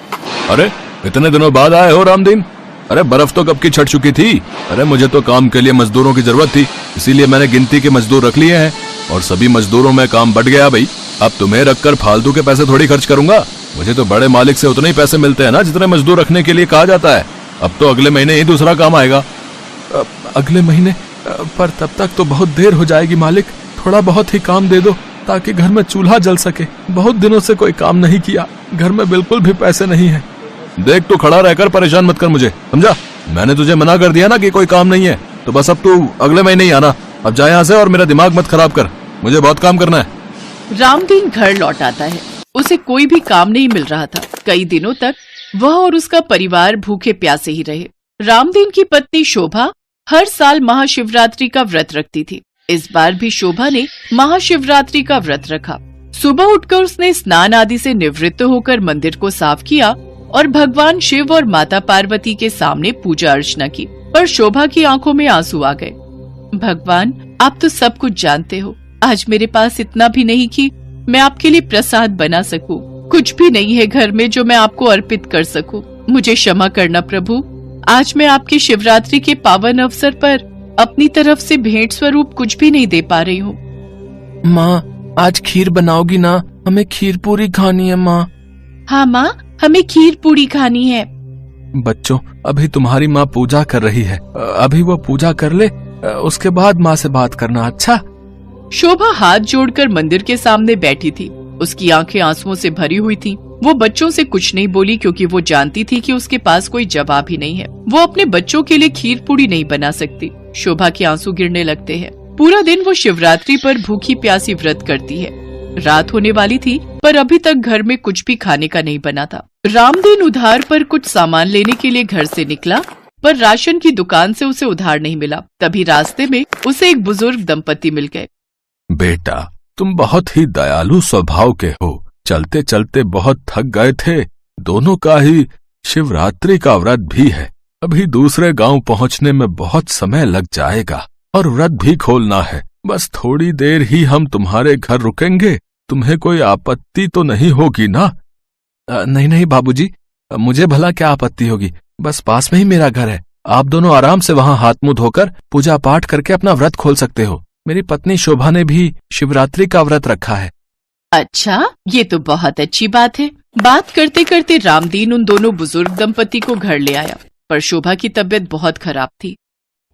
अरे इतने दिनों बाद आए हो रामदीन? अरे बर्फ तो कब की छट चुकी थी। अरे मुझे तो काम के लिए मजदूरों की जरूरत थी, इसीलिए मैंने गिनती के मजदूर रख लिए हैं और सभी मजदूरों में काम बढ़ गया भाई। अब तुम्हें रखकर फालतू के पैसे थोड़ी खर्च करूंगा। मुझे तो बड़े मालिक से उतने ही पैसे मिलते हैं ना जितने मजदूर रखने के लिए कहा जाता है। अब तो अगले महीने ही दूसरा काम आएगा। अगले महीने? पर तब तक तो बहुत देर हो जाएगी मालिक। थोड़ा बहुत ही काम दे दो ताकि घर में चूल्हा जल सके। बहुत दिनों से कोई काम नहीं किया, घर में बिल्कुल भी पैसे नहीं है। देख तू खड़ा रहकर परेशान मत कर मुझे, समझा? मैंने तुझे मना कर दिया ना कि कोई काम नहीं है, तो बस अब तू अगले महीने ही आना। अब जा यहाँ से और मेरा दिमाग मत खराब कर, मुझे बहुत काम करना है। रामदीन घर लौट आता है। उसे कोई भी काम नहीं मिल रहा था। कई दिनों तक वह और उसका परिवार भूखे प्यासे ही रहे। रामदीन की पत्नी शोभा हर साल महाशिवरात्रि का व्रत रखती थी। इस बार भी शोभा ने महाशिवरात्रि का व्रत रखा। सुबह उठकर उसने स्नान आदि से निवृत्त होकर मंदिर को साफ किया और भगवान शिव और माता पार्वती के सामने पूजा अर्चना की। पर शोभा की आंखों में आंसू आ गए। भगवान, आप तो सब कुछ जानते हो। आज मेरे पास इतना भी नहीं कि मैं आपके लिए प्रसाद बना सकूं। कुछ भी नहीं है घर में जो मैं आपको अर्पित कर सकूं। मुझे क्षमा करना प्रभु। आज मैं आपकी शिवरात्रि के पावन अवसर पर अपनी तरफ से भेंट स्वरूप कुछ भी नहीं दे पा रही हूँ। माँ, आज खीर बनाओगी ना? हमें खीर पूरी खानी है माँ। हाँ माँ, हमें खीर पूरी खानी है। बच्चों, अभी तुम्हारी माँ पूजा कर रही है, अभी वो पूजा कर ले, उसके बाद माँ से बात करना, अच्छा? शोभा हाथ जोड़कर मंदिर के सामने बैठी थी। उसकी आंखें आंसुओं से भरी हुई थीं। वो बच्चों से कुछ नहीं बोली क्योंकि वो जानती थी कि उसके पास कोई जवाब ही नहीं है। वो अपने बच्चों के लिए खीर पूरी नहीं बना सकती। शोभा के आंसू गिरने लगते हैं। पूरा दिन वो शिवरात्रि पर भूखी प्यासी व्रत करती है। रात होने वाली थी पर अभी तक घर में कुछ भी खाने का नहीं बना था। रामदीन उधार पर कुछ सामान लेने के लिए घर से निकला, पर राशन की दुकान से उसे उधार नहीं मिला। तभी रास्ते में उसे एक बुजुर्ग दंपति मिल गए। बेटा, तुम बहुत ही दयालु स्वभाव के हो। चलते चलते बहुत थक गए थे। दोनों का ही शिवरात्रि का व्रत भी है। अभी दूसरे गांव पहुंचने में बहुत समय लग जाएगा और व्रत भी खोलना है। बस थोड़ी देर ही हम तुम्हारे घर रुकेंगे। तुम्हें कोई आपत्ति तो नहीं होगी ना? नहीं नहीं बाबूजी, मुझे भला क्या आपत्ति होगी। बस पास में ही मेरा घर है। आप दोनों आराम से वहाँ हाथ मुंह धोकर पूजा पाठ करके अपना व्रत खोल सकते हो। मेरी पत्नी शोभा ने भी शिवरात्रि का व्रत रखा है। अच्छा, ये तो बहुत अच्छी बात है। बात करते करते रामदीन उन दोनों बुजुर्ग दंपति को घर ले आया, पर शोभा की तबीयत बहुत खराब थी।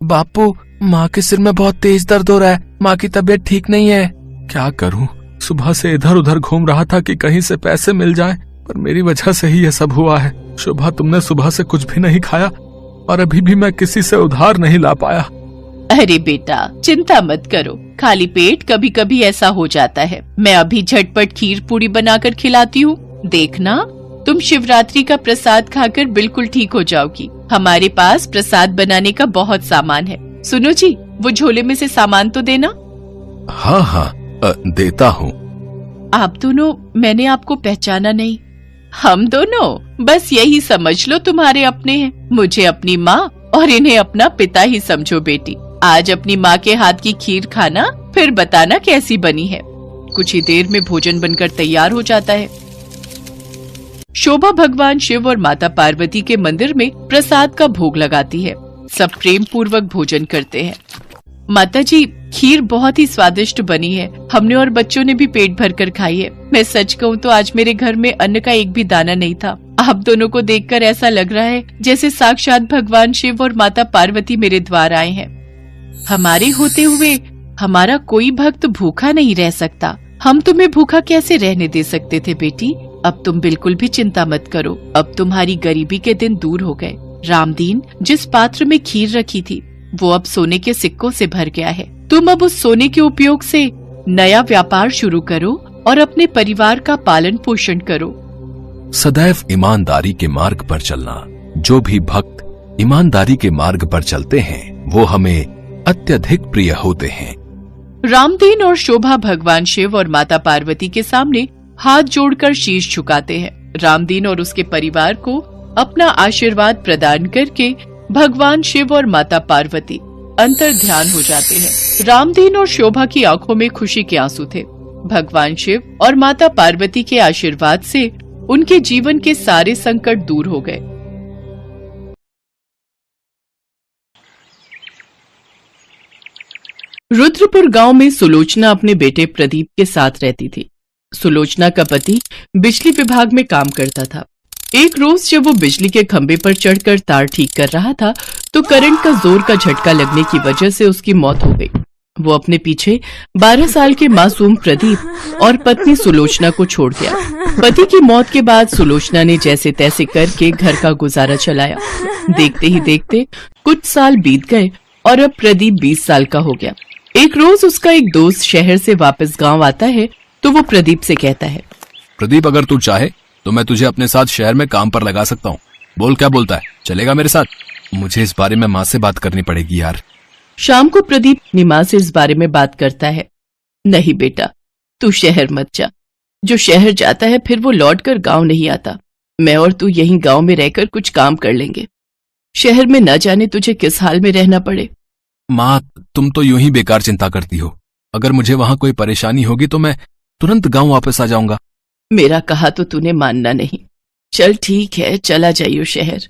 बापू, माँ के सिर में बहुत तेज दर्द हो रहा है। माँ की तबीयत ठीक नहीं है। क्या करूं? सुबह से इधर उधर घूम रहा था कि कहीं से पैसे मिल जाएं, पर मेरी वजह से ही ये सब हुआ है। शोभा, तुमने सुबह से कुछ भी नहीं खाया और अभी भी मैं किसी से उधार नहीं ला पाया। अरे बेटा, चिंता मत करो। खाली पेट कभी कभी ऐसा हो जाता है। मैं अभी झटपट खीर पूरी बनाकर खिलाती हूँ। देखना, तुम शिवरात्रि का प्रसाद खाकर बिल्कुल ठीक हो जाओगी। हमारे पास प्रसाद बनाने का बहुत सामान है। सुनो जी, वो झोले में से सामान तो देना। हाँ हाँ, देता हूँ। आप दोनों, मैंने आपको पहचाना नहीं। हम दोनों बस यही समझ लो तुम्हारे अपने हैं। मुझे अपनी माँ और इन्हें अपना पिता ही समझो बेटी। आज अपनी माँ के हाथ की खीर खाना, फिर बताना कैसी बनी है। कुछ ही देर में भोजन बनकर तैयार हो जाता है। शोभा भगवान शिव और माता पार्वती के मंदिर में प्रसाद का भोग लगाती है। सब प्रेम पूर्वक भोजन करते हैं। माताजी, खीर बहुत ही स्वादिष्ट बनी है। हमने और बच्चों ने भी पेट भरकर खाई है। मैं सच कहूँ तो आज मेरे घर में अन्न का एक भी दाना नहीं था। आप दोनों को देखकर ऐसा लग रहा है जैसे साक्षात भगवान शिव और माता पार्वती मेरे द्वार आए हैं। हमारे होते हुए हमारा कोई भक्त भूखा नहीं रह सकता। हम तुम्हें भूखा कैसे रहने दे सकते थे बेटी? अब तुम बिल्कुल भी चिंता मत करो। अब तुम्हारी गरीबी के दिन दूर हो गए। रामदीन, जिस पात्र में खीर रखी थी वो अब सोने के सिक्कों से भर गया है। तुम अब उस सोने के उपयोग से नया व्यापार शुरू करो और अपने परिवार का पालन पोषण करो। सदैव ईमानदारी के मार्ग पर चलना। जो भी भक्त ईमानदारी के मार्ग पर चलते हैं वो हमें अत्यधिक प्रिय होते हैं। रामदीन और शोभा भगवान शिव और माता पार्वती के सामने हाथ जोड़कर शीश झुकाते हैं। रामदीन और उसके परिवार को अपना आशीर्वाद प्रदान करके भगवान शिव और माता पार्वती अंतर्ध्यान हो जाते हैं। रामदीन और शोभा की आंखों में खुशी के आंसू थे। भगवान शिव और माता पार्वती के आशीर्वाद से उनके जीवन के सारे संकट दूर हो गए। रुद्रपुर गांव में सुलोचना अपने बेटे प्रदीप के साथ रहती थी। सुलोचना का पति बिजली विभाग में काम करता था। एक रोज जब वो बिजली के खंभे पर चढ़कर तार ठीक कर रहा था तो करंट का जोर का झटका लगने की वजह से उसकी मौत हो गई। वो अपने पीछे 12 साल के मासूम प्रदीप और पत्नी सुलोचना को छोड़ गया। पति की मौत के बाद सुलोचना ने जैसे तैसे करके घर का गुजारा चलाया। देखते ही देखते कुछ साल बीत गए और अब प्रदीप 20 साल का हो गया। एक रोज उसका एक दोस्त शहर से वापस गांव आता है तो वो प्रदीप से कहता है, प्रदीप, अगर तू चाहे तो मैं तुझे अपने साथ शहर में काम पर लगा सकता हूँ। बोल, क्या बोलता है? चलेगा मेरे साथ? मुझे इस बारे में माँ से बात करनी पड़ेगी यार। शाम को प्रदीप अपनी माँ से इस बारे में बात करता है। नहीं बेटा, तू शहर मत जा। जो शहर जाता है फिर वो लौटकर गांव नहीं आता। मैं और तू यहीं गांव में रहकर कुछ काम कर लेंगे। शहर में न जाने तुझे किस हाल में रहना पड़े। माँ, तुम तो यूं ही बेकार चिंता करती हो। अगर मुझे वहां कोई परेशानी होगी तो मैं तुरंत गांव वापस आ जाऊंगा। मेरा कहा तो तूने मानना नहीं। चल ठीक है, चला जाइयो शहर,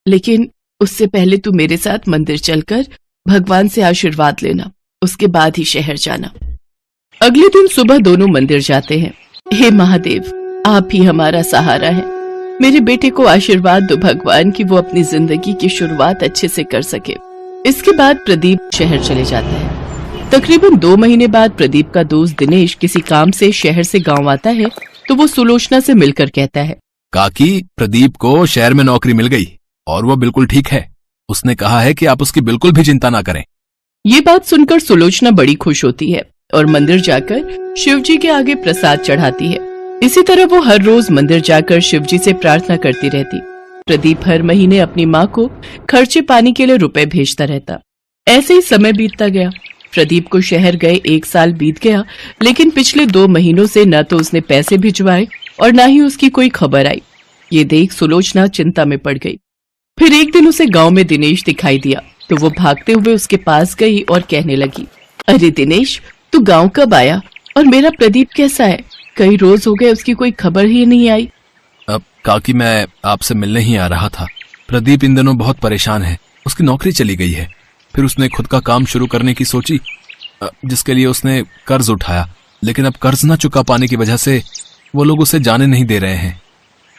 लेकिन उससे पहले तू मेरे साथ मंदिर चलकर भगवान से आशीर्वाद लेना, उसके बाद ही शहर जाना। अगले दिन सुबह दोनों मंदिर जाते हैं। हे महादेव, आप ही हमारा सहारा है। मेरे बेटे को आशीर्वाद दो भगवान कि वो अपनी जिंदगी की शुरुआत अच्छे से कर सके। इसके बाद प्रदीप शहर चले जाता है। तकरीबन 2 महीने बाद प्रदीप का दोस्त दिनेश किसी काम से शहर से गांव आता है तो वो सुलोचना से मिलकर कहता है, काकी, प्रदीप को शहर में नौकरी मिल गई और वो बिल्कुल ठीक है। उसने कहा है कि आप उसकी बिल्कुल भी चिंता ना करें। ये बात सुनकर सुलोचना बड़ी खुश होती है और मंदिर जाकर शिवजी के आगे प्रसाद चढ़ाती है। इसी तरह वो हर रोज मंदिर जाकर शिवजी से प्रार्थना करती रहती। प्रदीप हर महीने अपनी माँ को खर्चे पानी के लिए रुपए भेजता रहता। ऐसे ही समय बीतता गया। प्रदीप को शहर गए 1 साल बीत गया, लेकिन पिछले 2 महीनों से न तो उसने पैसे भिजवाए और न ही उसकी कोई खबर आई। ये देख सुलोचना चिंता में पड़ गई। फिर एक दिन उसे गांव में दिनेश दिखाई दिया तो वो भागते हुए उसके पास गई और कहने लगी, अरे दिनेश, तू गांव कब आया और मेरा प्रदीप कैसा है? कई रोज हो गए उसकी कोई खबर ही नहीं आई। अब काकी, मैं आपसे मिलने ही आ रहा था। प्रदीप इन दिनों बहुत परेशान है। उसकी नौकरी चली गई है। फिर उसने खुद का काम शुरू करने की सोची, जिसके लिए उसने कर्ज उठाया, लेकिन अब कर्ज न चुका पाने की वजह से वो लोग उसे जाने नहीं दे रहे हैं।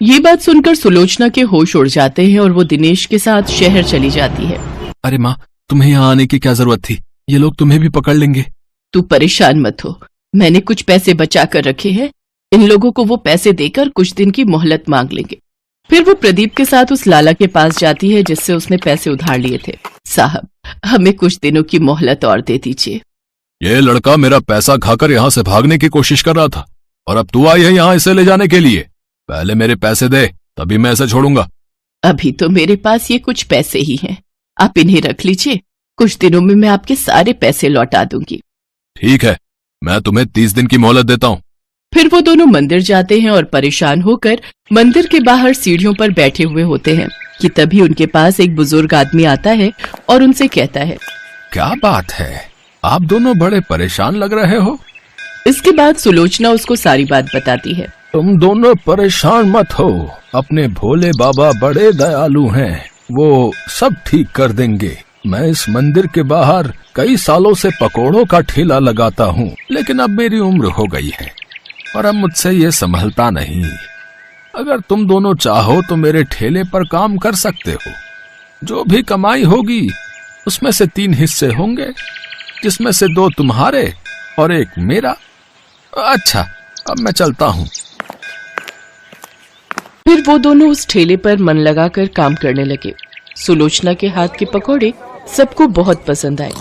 ये बात सुनकर सुलोचना के होश उड़ जाते हैं और वो दिनेश के साथ शहर चली जाती है। अरे माँ, तुम्हें यहाँ आने की क्या जरूरत थी? ये लोग तुम्हें भी पकड़ लेंगे। तू परेशान मत हो, मैंने कुछ पैसे बचा कर रखे हैं। इन लोगों को वो पैसे देकर कुछ दिन की मोहलत मांग लेंगे। फिर वो प्रदीप के साथ उस लाला के पास जाती है जिससे उसने पैसे उधार लिए थे। साहब, हमें कुछ दिनों की मोहलत और दे दीजिए। ये लड़का मेरा पैसा खाकर यहाँ से भागने की कोशिश कर रहा था और अब तू आई है यहाँ इसे ले जाने के लिए। पहले मेरे पैसे दे, तभी मैं इसे छोड़ूंगा। अभी तो मेरे पास ये कुछ पैसे ही हैं, आप इन्हें रख लीजिए। कुछ दिनों में मैं आपके सारे पैसे लौटा दूंगी। ठीक है, मैं तुम्हें 30 दिन की मोहलत देता हूँ। फिर वो दोनों मंदिर जाते हैं और परेशान होकर मंदिर के बाहर सीढ़ियों पर बैठे हुए होते हैं कि तभी उनके पास एक बुजुर्ग आदमी आता है और उनसे कहता है, क्या बात है, आप दोनों बड़े परेशान लग रहे हो। इसके बाद सुलोचना उसको सारी बात बताती है। तुम दोनों परेशान मत हो, अपने भोले बाबा बड़े दयालु हैं, वो सब ठीक कर देंगे। मैं इस मंदिर के बाहर कई सालों से पकोड़ों का ठेला लगाता हूँ, लेकिन अब मेरी उम्र हो गई है और अब मुझसे ये संभलता नहीं। अगर तुम दोनों चाहो तो मेरे ठेले पर काम कर सकते हो। जो भी कमाई होगी उसमें से 3 हिस्से होंगे, जिसमें से 2 तुम्हारे और 1 मेरा। अच्छा, अब मैं चलता हूँ। फिर वो दोनों उस ठेले पर मन लगाकर काम करने लगे। सुलोचना के हाथ के पकौड़े सबको बहुत पसंद आए।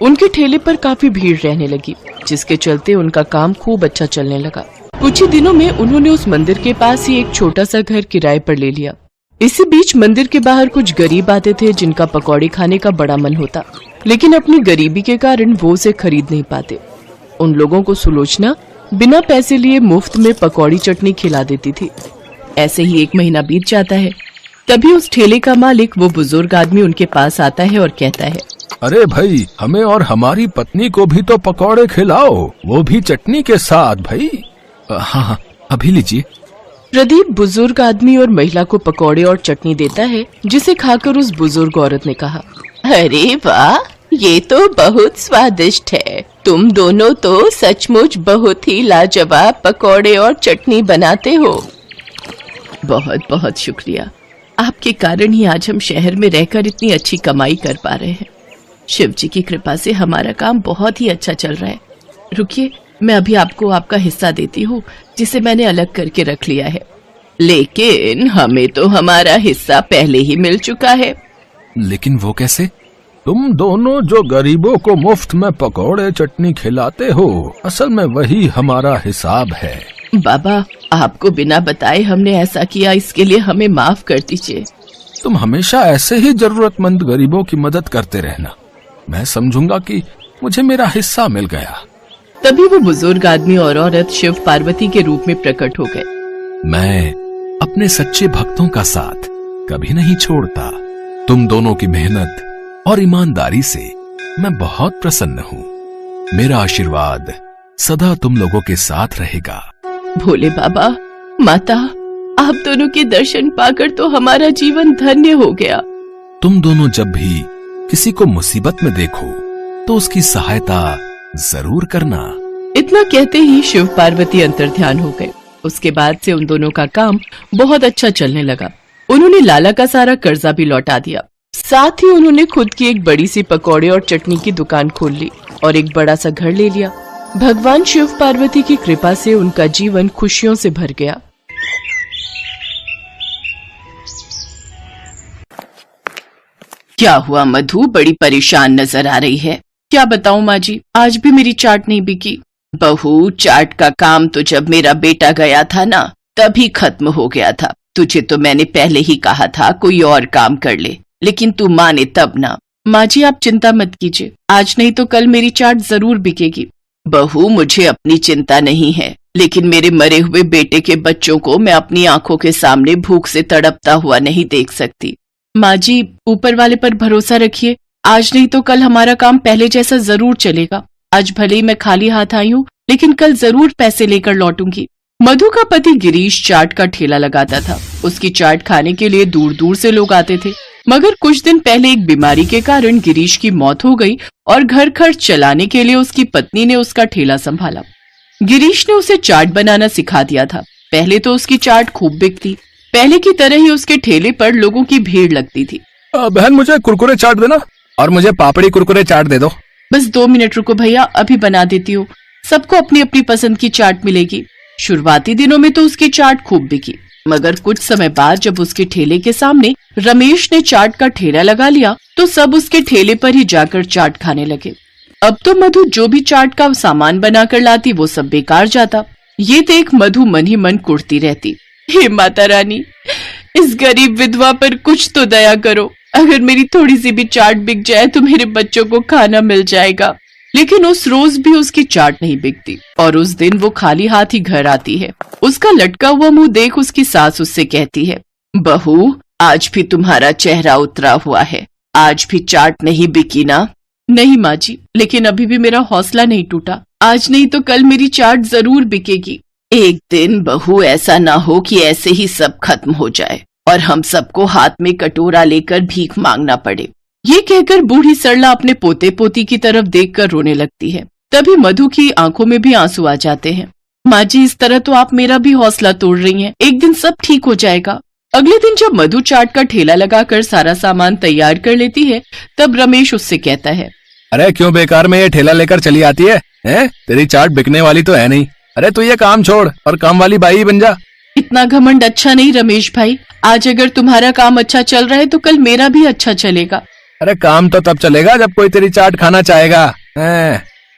उनके ठेले पर काफी भीड़ रहने लगी, जिसके चलते उनका काम खूब अच्छा चलने लगा। कुछ ही दिनों में उन्होंने उस मंदिर के पास ही एक छोटा सा घर किराए पर ले लिया। इसी बीच मंदिर के बाहर कुछ गरीब आते थे जिनका पकौड़े खाने का बड़ा मन होता, लेकिन अपनी गरीबी के कारण वो उसे खरीद नहीं पाते। उन लोगों को सुलोचना बिना पैसे लिए मुफ्त में पकौड़ी चटनी खिला देती थी। ऐसे ही 1 महीना बीत जाता है। तभी उस ठेले का मालिक, वो बुजुर्ग आदमी, उनके पास आता है और कहता है, अरे भाई, हमें और हमारी पत्नी को भी तो पकौड़े खिलाओ, वो भी चटनी के साथ भाई। हाँ, अभी लीजिए। प्रदीप बुजुर्ग आदमी और महिला को पकौड़े और चटनी देता है, जिसे खाकर उस बुजुर्ग औरत ने कहा, अरे वाह, ये तो बहुत स्वादिष्ट है। तुम दोनों तो सचमुच बहुत ही लाजवाब पकौड़े और चटनी बनाते हो। बहुत बहुत शुक्रिया। आपके कारण ही आज हम शहर में रहकर इतनी अच्छी कमाई कर पा रहे हैं। शिव जी की कृपा से हमारा काम बहुत ही अच्छा चल रहा है। रुकिए, मैं अभी आपको आपका हिस्सा देती हूँ, जिसे मैंने अलग करके रख लिया है। लेकिन हमें तो हमारा हिस्सा पहले ही मिल चुका है। लेकिन वो कैसे? तुम दोनों जो गरीबों को मुफ्त में पकौड़े चटनी खिलाते हो, असल में वही हमारा हिसाब है। बाबा, आपको बिना बताए हमने ऐसा किया, इसके लिए हमें माफ कर दीजिए। तुम हमेशा ऐसे ही जरूरतमंद गरीबों की मदद करते रहना। मैं समझूंगा कि मुझे मेरा हिस्सा मिल गया। तभी वो बुजुर्ग आदमी और औरत शिव पार्वती के रूप में प्रकट हो गए। मैं अपने सच्चे भक्तों का साथ कभी नहीं छोड़ता। तुम दोनों की मेहनत और ईमानदारी से मैं बहुत प्रसन्न हूँ। मेरा आशीर्वाद सदा तुम लोगों के साथ रहेगा। भोले बाबा, माता, आप दोनों के दर्शन पाकर तो हमारा जीवन धन्य हो गया। तुम दोनों जब भी किसी को मुसीबत में देखो तो उसकी सहायता जरूर करना। इतना कहते ही शिव पार्वती अंतर्ध्यान हो गए। उसके बाद से उन दोनों का काम बहुत अच्छा चलने लगा। उन्होंने लाला का सारा कर्जा भी लौटा दिया। साथ ही उन्होंने खुद की एक बड़ी सी पकौड़े और चटनी की दुकान खोल ली और एक बड़ा सा घर ले लिया। भगवान शिव पार्वती की कृपा से उनका जीवन खुशियों से भर गया। क्या हुआ मधु, बड़ी परेशान नजर आ रही है? क्या बताऊं माँ जी, आज भी मेरी चाट नहीं बिकी। बहू, चाट का काम तो जब मेरा बेटा गया था ना, तभी खत्म हो गया था। तुझे तो मैंने पहले ही कहा था कोई और काम कर ले, लेकिन तू माने तब ना। माँ जी, आप चिंता मत कीजिए, आज नहीं तो कल मेरी चाट जरूर बिकेगी। बहू, मुझे अपनी चिंता नहीं है, लेकिन मेरे मरे हुए बेटे के बच्चों को मैं अपनी आंखों के सामने भूख से तड़पता हुआ नहीं देख सकती। माँ जी, ऊपर वाले पर भरोसा रखिए, आज नहीं तो कल हमारा काम पहले जैसा जरूर चलेगा। आज भले ही मैं खाली हाथ आई हूँ, लेकिन कल जरूर पैसे लेकर लौटूंगी। मधु का पति गिरीश चाट का ठेला लगाता था। उसकी चाट खाने के लिए दूर दूर से लोग आते थे, मगर कुछ दिन पहले एक बीमारी के कारण गिरीश की मौत हो गई और घर खर्च चलाने के लिए उसकी पत्नी ने उसका ठेला संभाला। गिरीश ने उसे चाट बनाना सिखा दिया था। पहले तो उसकी चाट खूब बिकती, पहले की तरह ही उसके ठेले पर लोगों की भीड़ लगती थी। बहन, मुझे कुरकुरे चाट देना और मुझे पापड़ी कुरकुरे चाट दे दो। बस 2 मिनट रुको भैया, अभी बना देती हूँ। सबको अपनी अपनी पसंद की चाट मिलेगी। शुरुआती दिनों में तो उसकी चाट खूब बिकी, मगर कुछ समय बाद जब उसके ठेले के सामने रमेश ने चाट का ठेला लगा लिया तो सब उसके ठेले पर ही जाकर चाट खाने लगे। अब तो मधु जो भी चाट का सामान बनाकर लाती वो सब बेकार जाता। ये देख मधु मन ही मन कुढ़ती रहती, हे माता रानी, इस गरीब विधवा पर कुछ तो दया करो। अगर मेरी थोड़ी सी भी चाट बिक जाए तो मेरे बच्चों को खाना मिल जाएगा। लेकिन उस रोज भी उसकी चाट नहीं बिकती और उस दिन वो खाली हाथ ही घर आती है। उसका लटका हुआ मुंह देख उसकी सास उससे कहती है, बहू, आज भी तुम्हारा चेहरा उतरा हुआ है, आज भी चाट नहीं बिकी ना? नहीं माँ जी, लेकिन अभी भी मेरा हौसला नहीं टूटा। आज नहीं तो कल मेरी चाट जरूर बिकेगी। एक दिन बहू ऐसा ना हो कि ऐसे ही सब खत्म हो जाए और हम सबको हाथ में कटोरा लेकर भीख मांगना पड़े। ये कहकर बूढ़ी सरला अपने पोते पोती की तरफ देखकर रोने लगती है। तभी मधु की आंखों में भी आंसू आ जाते हैं। माँ जी, इस तरह तो आप मेरा भी हौसला तोड़ रही हैं। एक दिन सब ठीक हो जाएगा। अगले दिन जब मधु चाट का ठेला लगाकर सारा सामान तैयार कर लेती है, तब रमेश उससे कहता है, अरे क्यों बेकार में ये ठेला लेकर चली आती है? तेरी चाट बिकने वाली तो है नहीं। अरे तू ये काम छोड़ और काम वाली बाई बन जा। इतना घमंड अच्छा नहीं रमेश भाई। आज अगर तुम्हारा काम अच्छा चल रहा है तो कल मेरा भी अच्छा चलेगा। अरे काम तो तब चलेगा जब कोई तेरी चाट खाना चाहेगा।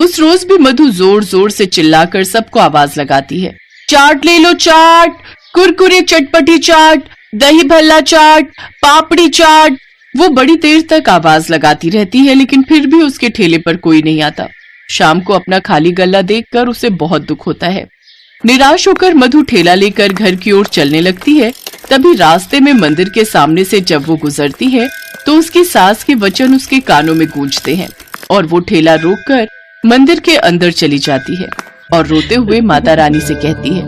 उस रोज भी मधु जोर जोर से चिल्लाकर सबको आवाज लगाती है, चाट ले लो, चाट, कुरकुरे चटपटी चाट, दही भल्ला चाट, पापड़ी चाट। वो बड़ी देर तक आवाज लगाती रहती है, लेकिन फिर भी उसके ठेले पर कोई नहीं आता। शाम को अपना खाली गल्ला देखकर उसे बहुत दुख होता है। निराश होकर मधु ठेला लेकर घर की ओर चलने लगती है तभी रास्ते में मंदिर के सामने से जब वो गुजरती है तो उसकी सास के वचन उसके कानों में गूंजते हैं और वो ठेला रोककर मंदिर के अंदर चली जाती है और रोते हुए माता रानी से कहती है,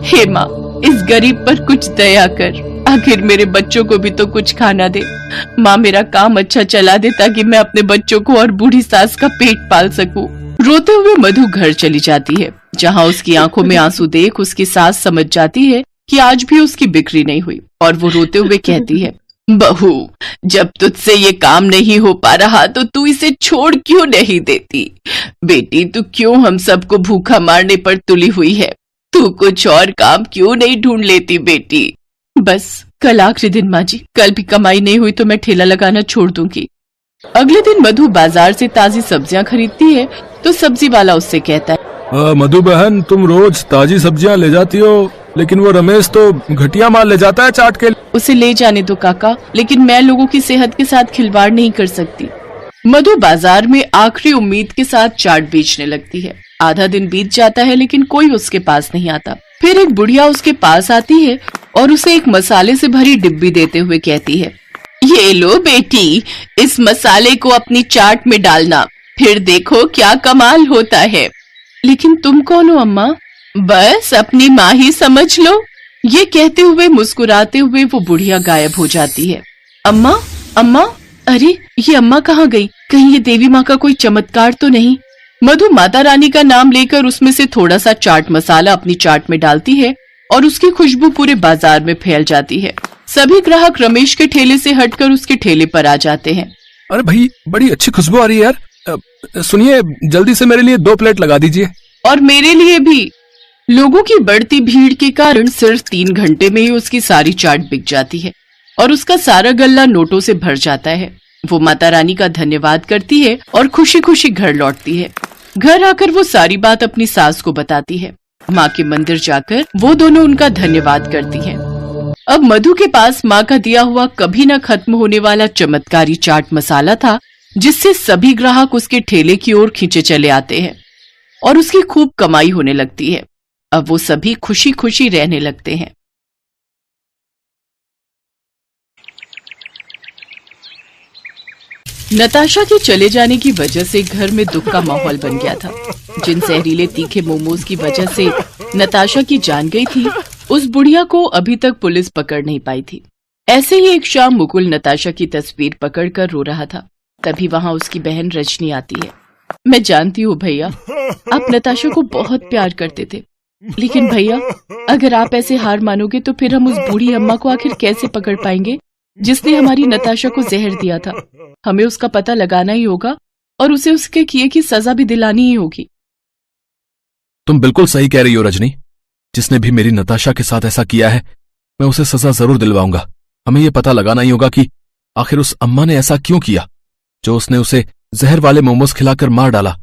हे माँ, इस गरीब पर कुछ दया कर, आखिर मेरे बच्चों को भी तो कुछ खाना दे। माँ, मेरा काम अच्छा चला दे ताकि मैं अपने बच्चों को और बूढ़ी सास का पेट पाल सकूं। रोते हुए मधु घर चली जाती है, जहाँ उसकी आंखों में आंसू देख उसकी सास समझ जाती है कि आज भी उसकी बिक्री नहीं हुई और वो रोते हुए कहती है, बहू, जब तुझसे ये काम नहीं हो पा रहा तो तू इसे छोड़ क्यों नहीं देती? बेटी, तू क्यों हम सबको भूखा मारने पर तुली हुई है? तू कुछ और काम क्यों नहीं ढूंढ लेती बेटी? बस कल आखिरी दिन माँ जी, कल भी कमाई नहीं हुई तो मैं ठेला लगाना छोड़ दूंगी। अगले दिन मधु बाजार से ताजी सब्जियां खरीदती है तो सब्जी वाला उससे कहता है, मधु बहन, तुम रोज ताजी सब्जियां ले जाती हो, लेकिन वो रमेश तो घटिया माल ले जाता है चाट के लिए। उसे ले जाने दो काका, लेकिन मैं लोगों की सेहत के साथ खिलवाड़ नहीं कर सकती। मधु बाजार में आखिरी उम्मीद के साथ चाट बेचने लगती है। आधा दिन बीत जाता है लेकिन कोई उसके पास नहीं आता। फिर एक बुढ़िया उसके पास आती है और उसे एक मसाले से भरी डिब्बी देते हुए कहती है, ये लो बेटी, इस मसाले को अपनी चाट में डालना, फिर देखो क्या कमाल होता है। लेकिन तुम कौन हो अम्मा? बस अपनी माँ ही समझ लो। ये कहते हुए मुस्कुराते हुए वो बुढ़िया गायब हो जाती है। अम्मा, अम्मा, अरे ये अम्मा कहाँ गई? कहीं ये देवी माँ का कोई चमत्कार तो नहीं? मधु माता रानी का नाम लेकर उसमें से थोड़ा सा चाट मसाला अपनी चाट में डालती है और उसकी खुशबू पूरे बाजार में फैल जाती है। सभी ग्राहक रमेश के ठेले से हटकर उसके ठेले पर आ जाते हैं। अरे भाई, बड़ी अच्छी खुशबू आ रही है यार। सुनिए, जल्दी से मेरे लिए 2 प्लेट लगा दीजिए। और मेरे लिए भी। लोगों की बढ़ती भीड़ के कारण सिर्फ 3 घंटे में ही उसकी सारी चाट बिक जाती है और उसका सारा गल्ला नोटों से भर जाता है। वो माता रानी का धन्यवाद करती है और खुशी खुशी घर लौटती है। घर आकर वो सारी बात अपनी सास को बताती है। माँ के मंदिर जाकर वो दोनों उनका धन्यवाद करती हैं। अब मधु के पास माँ का दिया हुआ कभी न खत्म होने वाला चमत्कारी चाट मसाला था, जिससे सभी ग्राहक उसके ठेले की ओर खींचे चले आते हैं और उसकी खूब कमाई होने लगती है। अब वो सभी खुशी खुशी रहने लगते हैं। नताशा के चले जाने की वजह से घर में दुख का माहौल बन गया था। जिन जहरीले तीखे मोमोज की वजह से नताशा की जान गई थी, उस बुढ़िया को अभी तक पुलिस पकड़ नहीं पाई थी। ऐसे ही एक शाम मुकुल नताशा की तस्वीर पकड़कर रो रहा था। तभी वहाँ उसकी बहन रजनी आती है। मैं जानती हूँ भैया, आप नताशा को बहुत प्यार करते थे, लेकिन भैया, अगर आप ऐसे हार मानोगे तो फिर हम उस बूढ़ी अम्मा को आखिर कैसे पकड़ पाएंगे जिसने हमारी नताशा को जहर दिया था? हमें उसका पता लगाना ही होगा और उसे उसके किए की सजा भी दिलानी ही होगी। तुम बिल्कुल सही कह रही हो रजनी। जिसने भी मेरी नताशा के साथ ऐसा किया है, मैं उसे सजा जरूर दिलवाऊंगा। हमें यह पता लगाना ही होगा कि आखिर उस अम्मा ने ऐसा क्यों किया जो उसने उसे जहर वाले मोमोज खिलाकर मार डाला।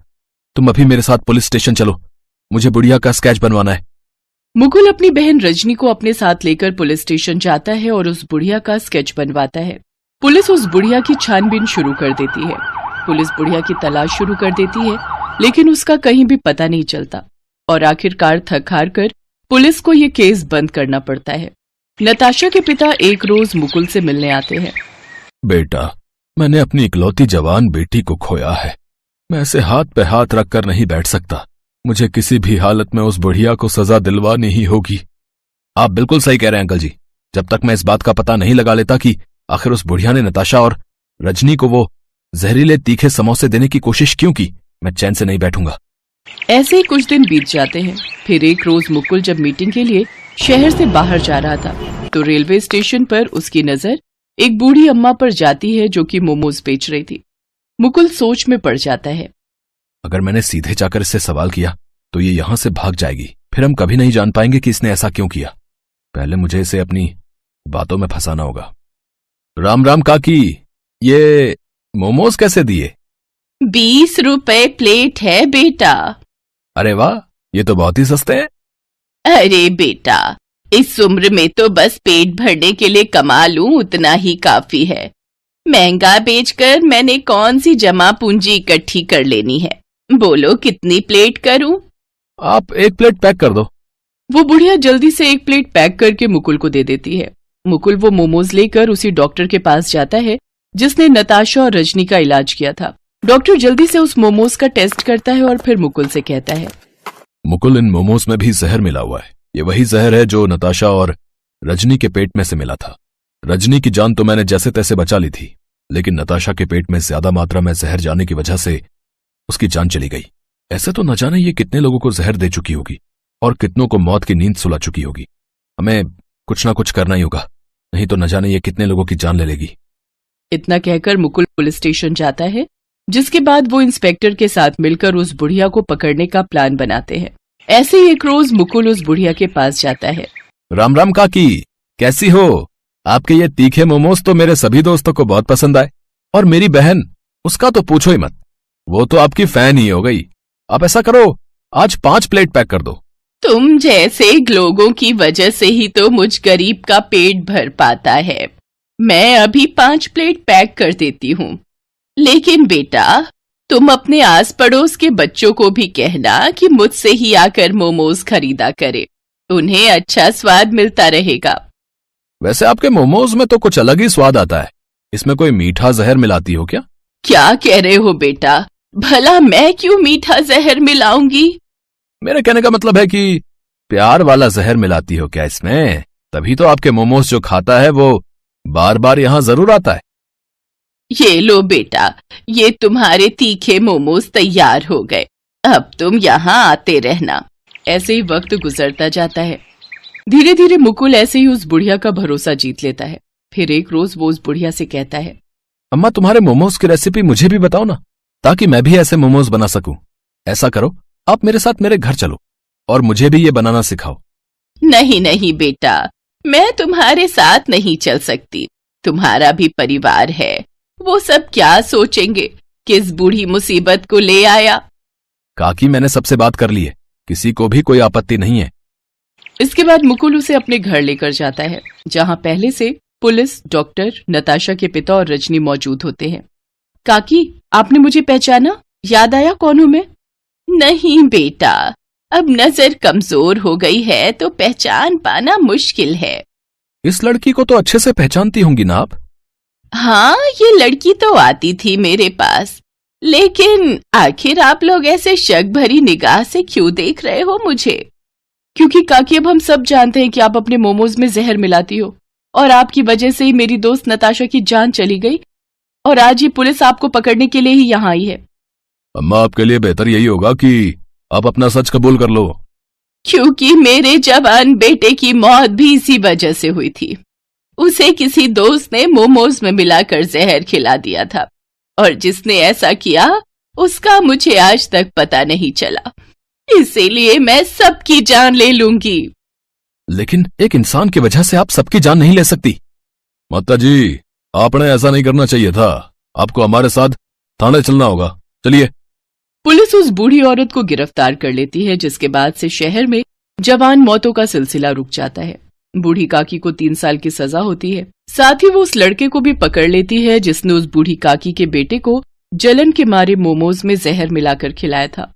तुम अभी मेरे साथ पुलिस स्टेशन चलो, मुझे बुढ़िया का स्केच बनवाना है। मुकुल अपनी बहन रजनी को अपने साथ लेकर पुलिस स्टेशन जाता है और उस बुढ़िया का स्केच बनवाता है। पुलिस उस बुढ़िया की छानबीन शुरू कर देती है। पुलिस बुढ़िया की तलाश शुरू कर देती है, लेकिन उसका कहीं भी पता नहीं चलता और आखिरकार थक हार कर पुलिस को ये केस बंद करना पड़ता है। नताशा के पिता एक रोज मुकुल से मिलने आते हैं। बेटा, मैंने अपनी इकलौती जवान बेटी को खोया है। मैं ऐसे हाथ पे हाथ रखकर नहीं बैठ सकता। मुझे किसी भी हालत में उस बुढ़िया को सजा दिलवानी ही होगी। आप बिल्कुल सही कह रहे हैं अंकल जी। जब तक मैं इस बात का पता नहीं लगा लेता कि आखिर उस बुढ़िया ने नताशा और रजनी को वो जहरीले तीखे समोसे देने की कोशिश क्यों की, मैं चैन से नहीं बैठूंगा। ऐसे ही कुछ दिन बीत जाते हैं। फिर एक रोज मुकुल जब मीटिंग के लिए शहर से बाहर जा रहा था तो रेलवे स्टेशन पर उसकी नजर एक बूढ़ी अम्मा पर जाती है जो कि मोमोज बेच रही थी। मुकुल सोच में पड़ जाता है। अगर मैंने सीधे जाकर इससे सवाल किया तो ये यहां से भाग जाएगी, फिर हम कभी नहीं जान पाएंगे कि इसने ऐसा क्यों किया। पहले मुझे इसे अपनी बातों में फंसाना होगा। राम राम काकी, ये मोमोज कैसे दिए? 20 रुपए प्लेट है बेटा। अरे वाह, ये तो बहुत ही सस्ते हैं। अरे बेटा, इस उम्र में तो बस पेट भरने के लिए कमा लूं उतना ही काफी है। महंगा बेचकर मैंने कौन सी जमा पूंजी इकट्ठी कर लेनी है? बोलो कितनी प्लेट करूं? आप 1 प्लेट पैक कर दो। वो बुढ़िया जल्दी से 1 प्लेट पैक करके मुकुल को दे देती है मुकुल वो मोमोज लेकर उसी डॉक्टर के पास जाता है जिसने नताशा और रजनी का इलाज किया था। डॉक्टर जल्दी से उस मोमोज का टेस्ट करता है और फिर मुकुल से कहता है, मुकुल, इन मोमोज में भी जहर मिला हुआ है। ये वही जहर है जो नताशा और रजनी के पेट में से मिला था। रजनी की जान तो मैंने जैसे तैसे बचा ली थी, लेकिन नताशा के पेट में ज्यादा मात्रा में जहर जाने की वजह से उसकी जान चली गई। ऐसे तो न जाने ये कितने लोगों को जहर दे चुकी होगी और कितनों को मौत की नींद सुला चुकी होगी। हमें कुछ ना कुछ करना ही होगा, नहीं तो न जाने ये कितने लोगों की जान ले लेगी। इतना कहकर मुकुल पुलिस स्टेशन जाता है, जिसके बाद वो इंस्पेक्टर के साथ मिलकर उस बुढ़िया को पकड़ने का प्लान बनाते हैं। ऐसे ही एक रोज मुकुल उस बुढ़िया के पास जाता है। राम राम काकी, कैसी हो? आपके ये तीखे मोमोज तो मेरे सभी दोस्तों को बहुत पसंद आए, और मेरी बहन, उसका तो पूछो ही मत, वो तो आपकी फैन ही हो गई। आप ऐसा करो, आज 5 प्लेट पैक कर दो। तुम जैसे लोगों की वजह से ही तो मुझ गरीब का पेट भर पाता है। मैं अभी 5 प्लेट पैक कर देती हूँ, लेकिन बेटा तुम अपने आस पड़ोस के बच्चों को भी कहना कि मुझसे ही आकर मोमोज खरीदा करे, उन्हें अच्छा स्वाद मिलता रहेगा। वैसे आपके मोमोज में तो कुछ अलग ही स्वाद आता है, इसमें कोई मीठा जहर मिलाती हो क्या? क्या कह रहे हो बेटा? भला मैं क्यों मीठा जहर मिलाऊंगी? मेरे कहने का मतलब है कि प्यार वाला जहर मिलाती हो क्या इसमें? तभी तो आपके मोमोज जो खाता है वो बार बार यहाँ जरूर आता है। ये लो बेटा, ये तुम्हारे तीखे मोमोज तैयार हो गए, अब तुम यहाँ आते रहना। ऐसे ही वक्त गुजरता जाता है। धीरे धीरे मुकुल ऐसे ही उस बुढ़िया का भरोसा जीत लेता है। फिर एक रोज वो उस बुढ़िया से कहता है, अम्मा तुम्हारे मोमोज की रेसिपी मुझे भी बताओ ना, ताकि मैं भी ऐसे मोमोज बना सकूं। ऐसा करो, आप मेरे साथ मेरे घर चलो और मुझे भी ये बनाना सिखाओ। नहीं नहीं बेटा, मैं तुम्हारे साथ नहीं चल सकती। तुम्हारा भी परिवार है, वो सब क्या सोचेंगे, किस बूढ़ी मुसीबत को ले आया। काकी, मैंने सबसे बात कर ली है, किसी को भी कोई आपत्ति नहीं है। इसके बाद मुकुल उसे अपने घर लेकर जाता है, जहाँ पहले से पुलिस, डॉक्टर, नताशा के पिता और रजनी मौजूद होते हैं। काकी, आपने मुझे पहचाना? याद आया कौन हूं मैं? नहीं बेटा, अब नजर कमजोर हो गई है तो पहचान पाना मुश्किल है। इस लड़की को तो अच्छे से पहचानती होंगी ना आप? हाँ, ये लड़की तो आती थी मेरे पास, लेकिन आखिर आप लोग ऐसे शक भरी निगाह से क्यों देख रहे हो मुझे? क्योंकि काकी, अब हम सब जानते हैं कि आप अपने मोमोज में जहर मिलाती हो, और आपकी वजह से ही मेरी दोस्त नताशा की जान चली गई, और आज ये पुलिस आपको पकड़ने के लिए ही यहाँ आई है। अम्मा, आपके लिए बेहतर यही होगा कि आप अपना सच कबूल कर लो। क्योंकि मेरे जवान बेटे की मौत भी इसी वजह से हुई थी। उसे किसी दोस्त ने मोमोज में मिलाकर जहर खिला दिया था, और जिसने ऐसा किया उसका मुझे आज तक पता नहीं चला। इसीलिए मैं सबकी जान ले लूंगी। लेकिन एक इंसान की वजह से आप सबकी जान नहीं ले सकती। माता जी, आपने ऐसा नहीं करना चाहिए था। आपको हमारे साथ थाने चलना होगा। चलिए। पुलिस उस बूढ़ी औरत को गिरफ्तार कर लेती है, जिसके बाद से शहर में जवान मौतों का सिलसिला रुक जाता है। बूढ़ी काकी को 3 साल की सजा होती है। साथ ही वो उस लड़के को भी पकड़ लेती है जिसने उस बूढ़ी काकी के बेटे को जलन के मारे मोमोज में जहर मिलाकर खिलाया था।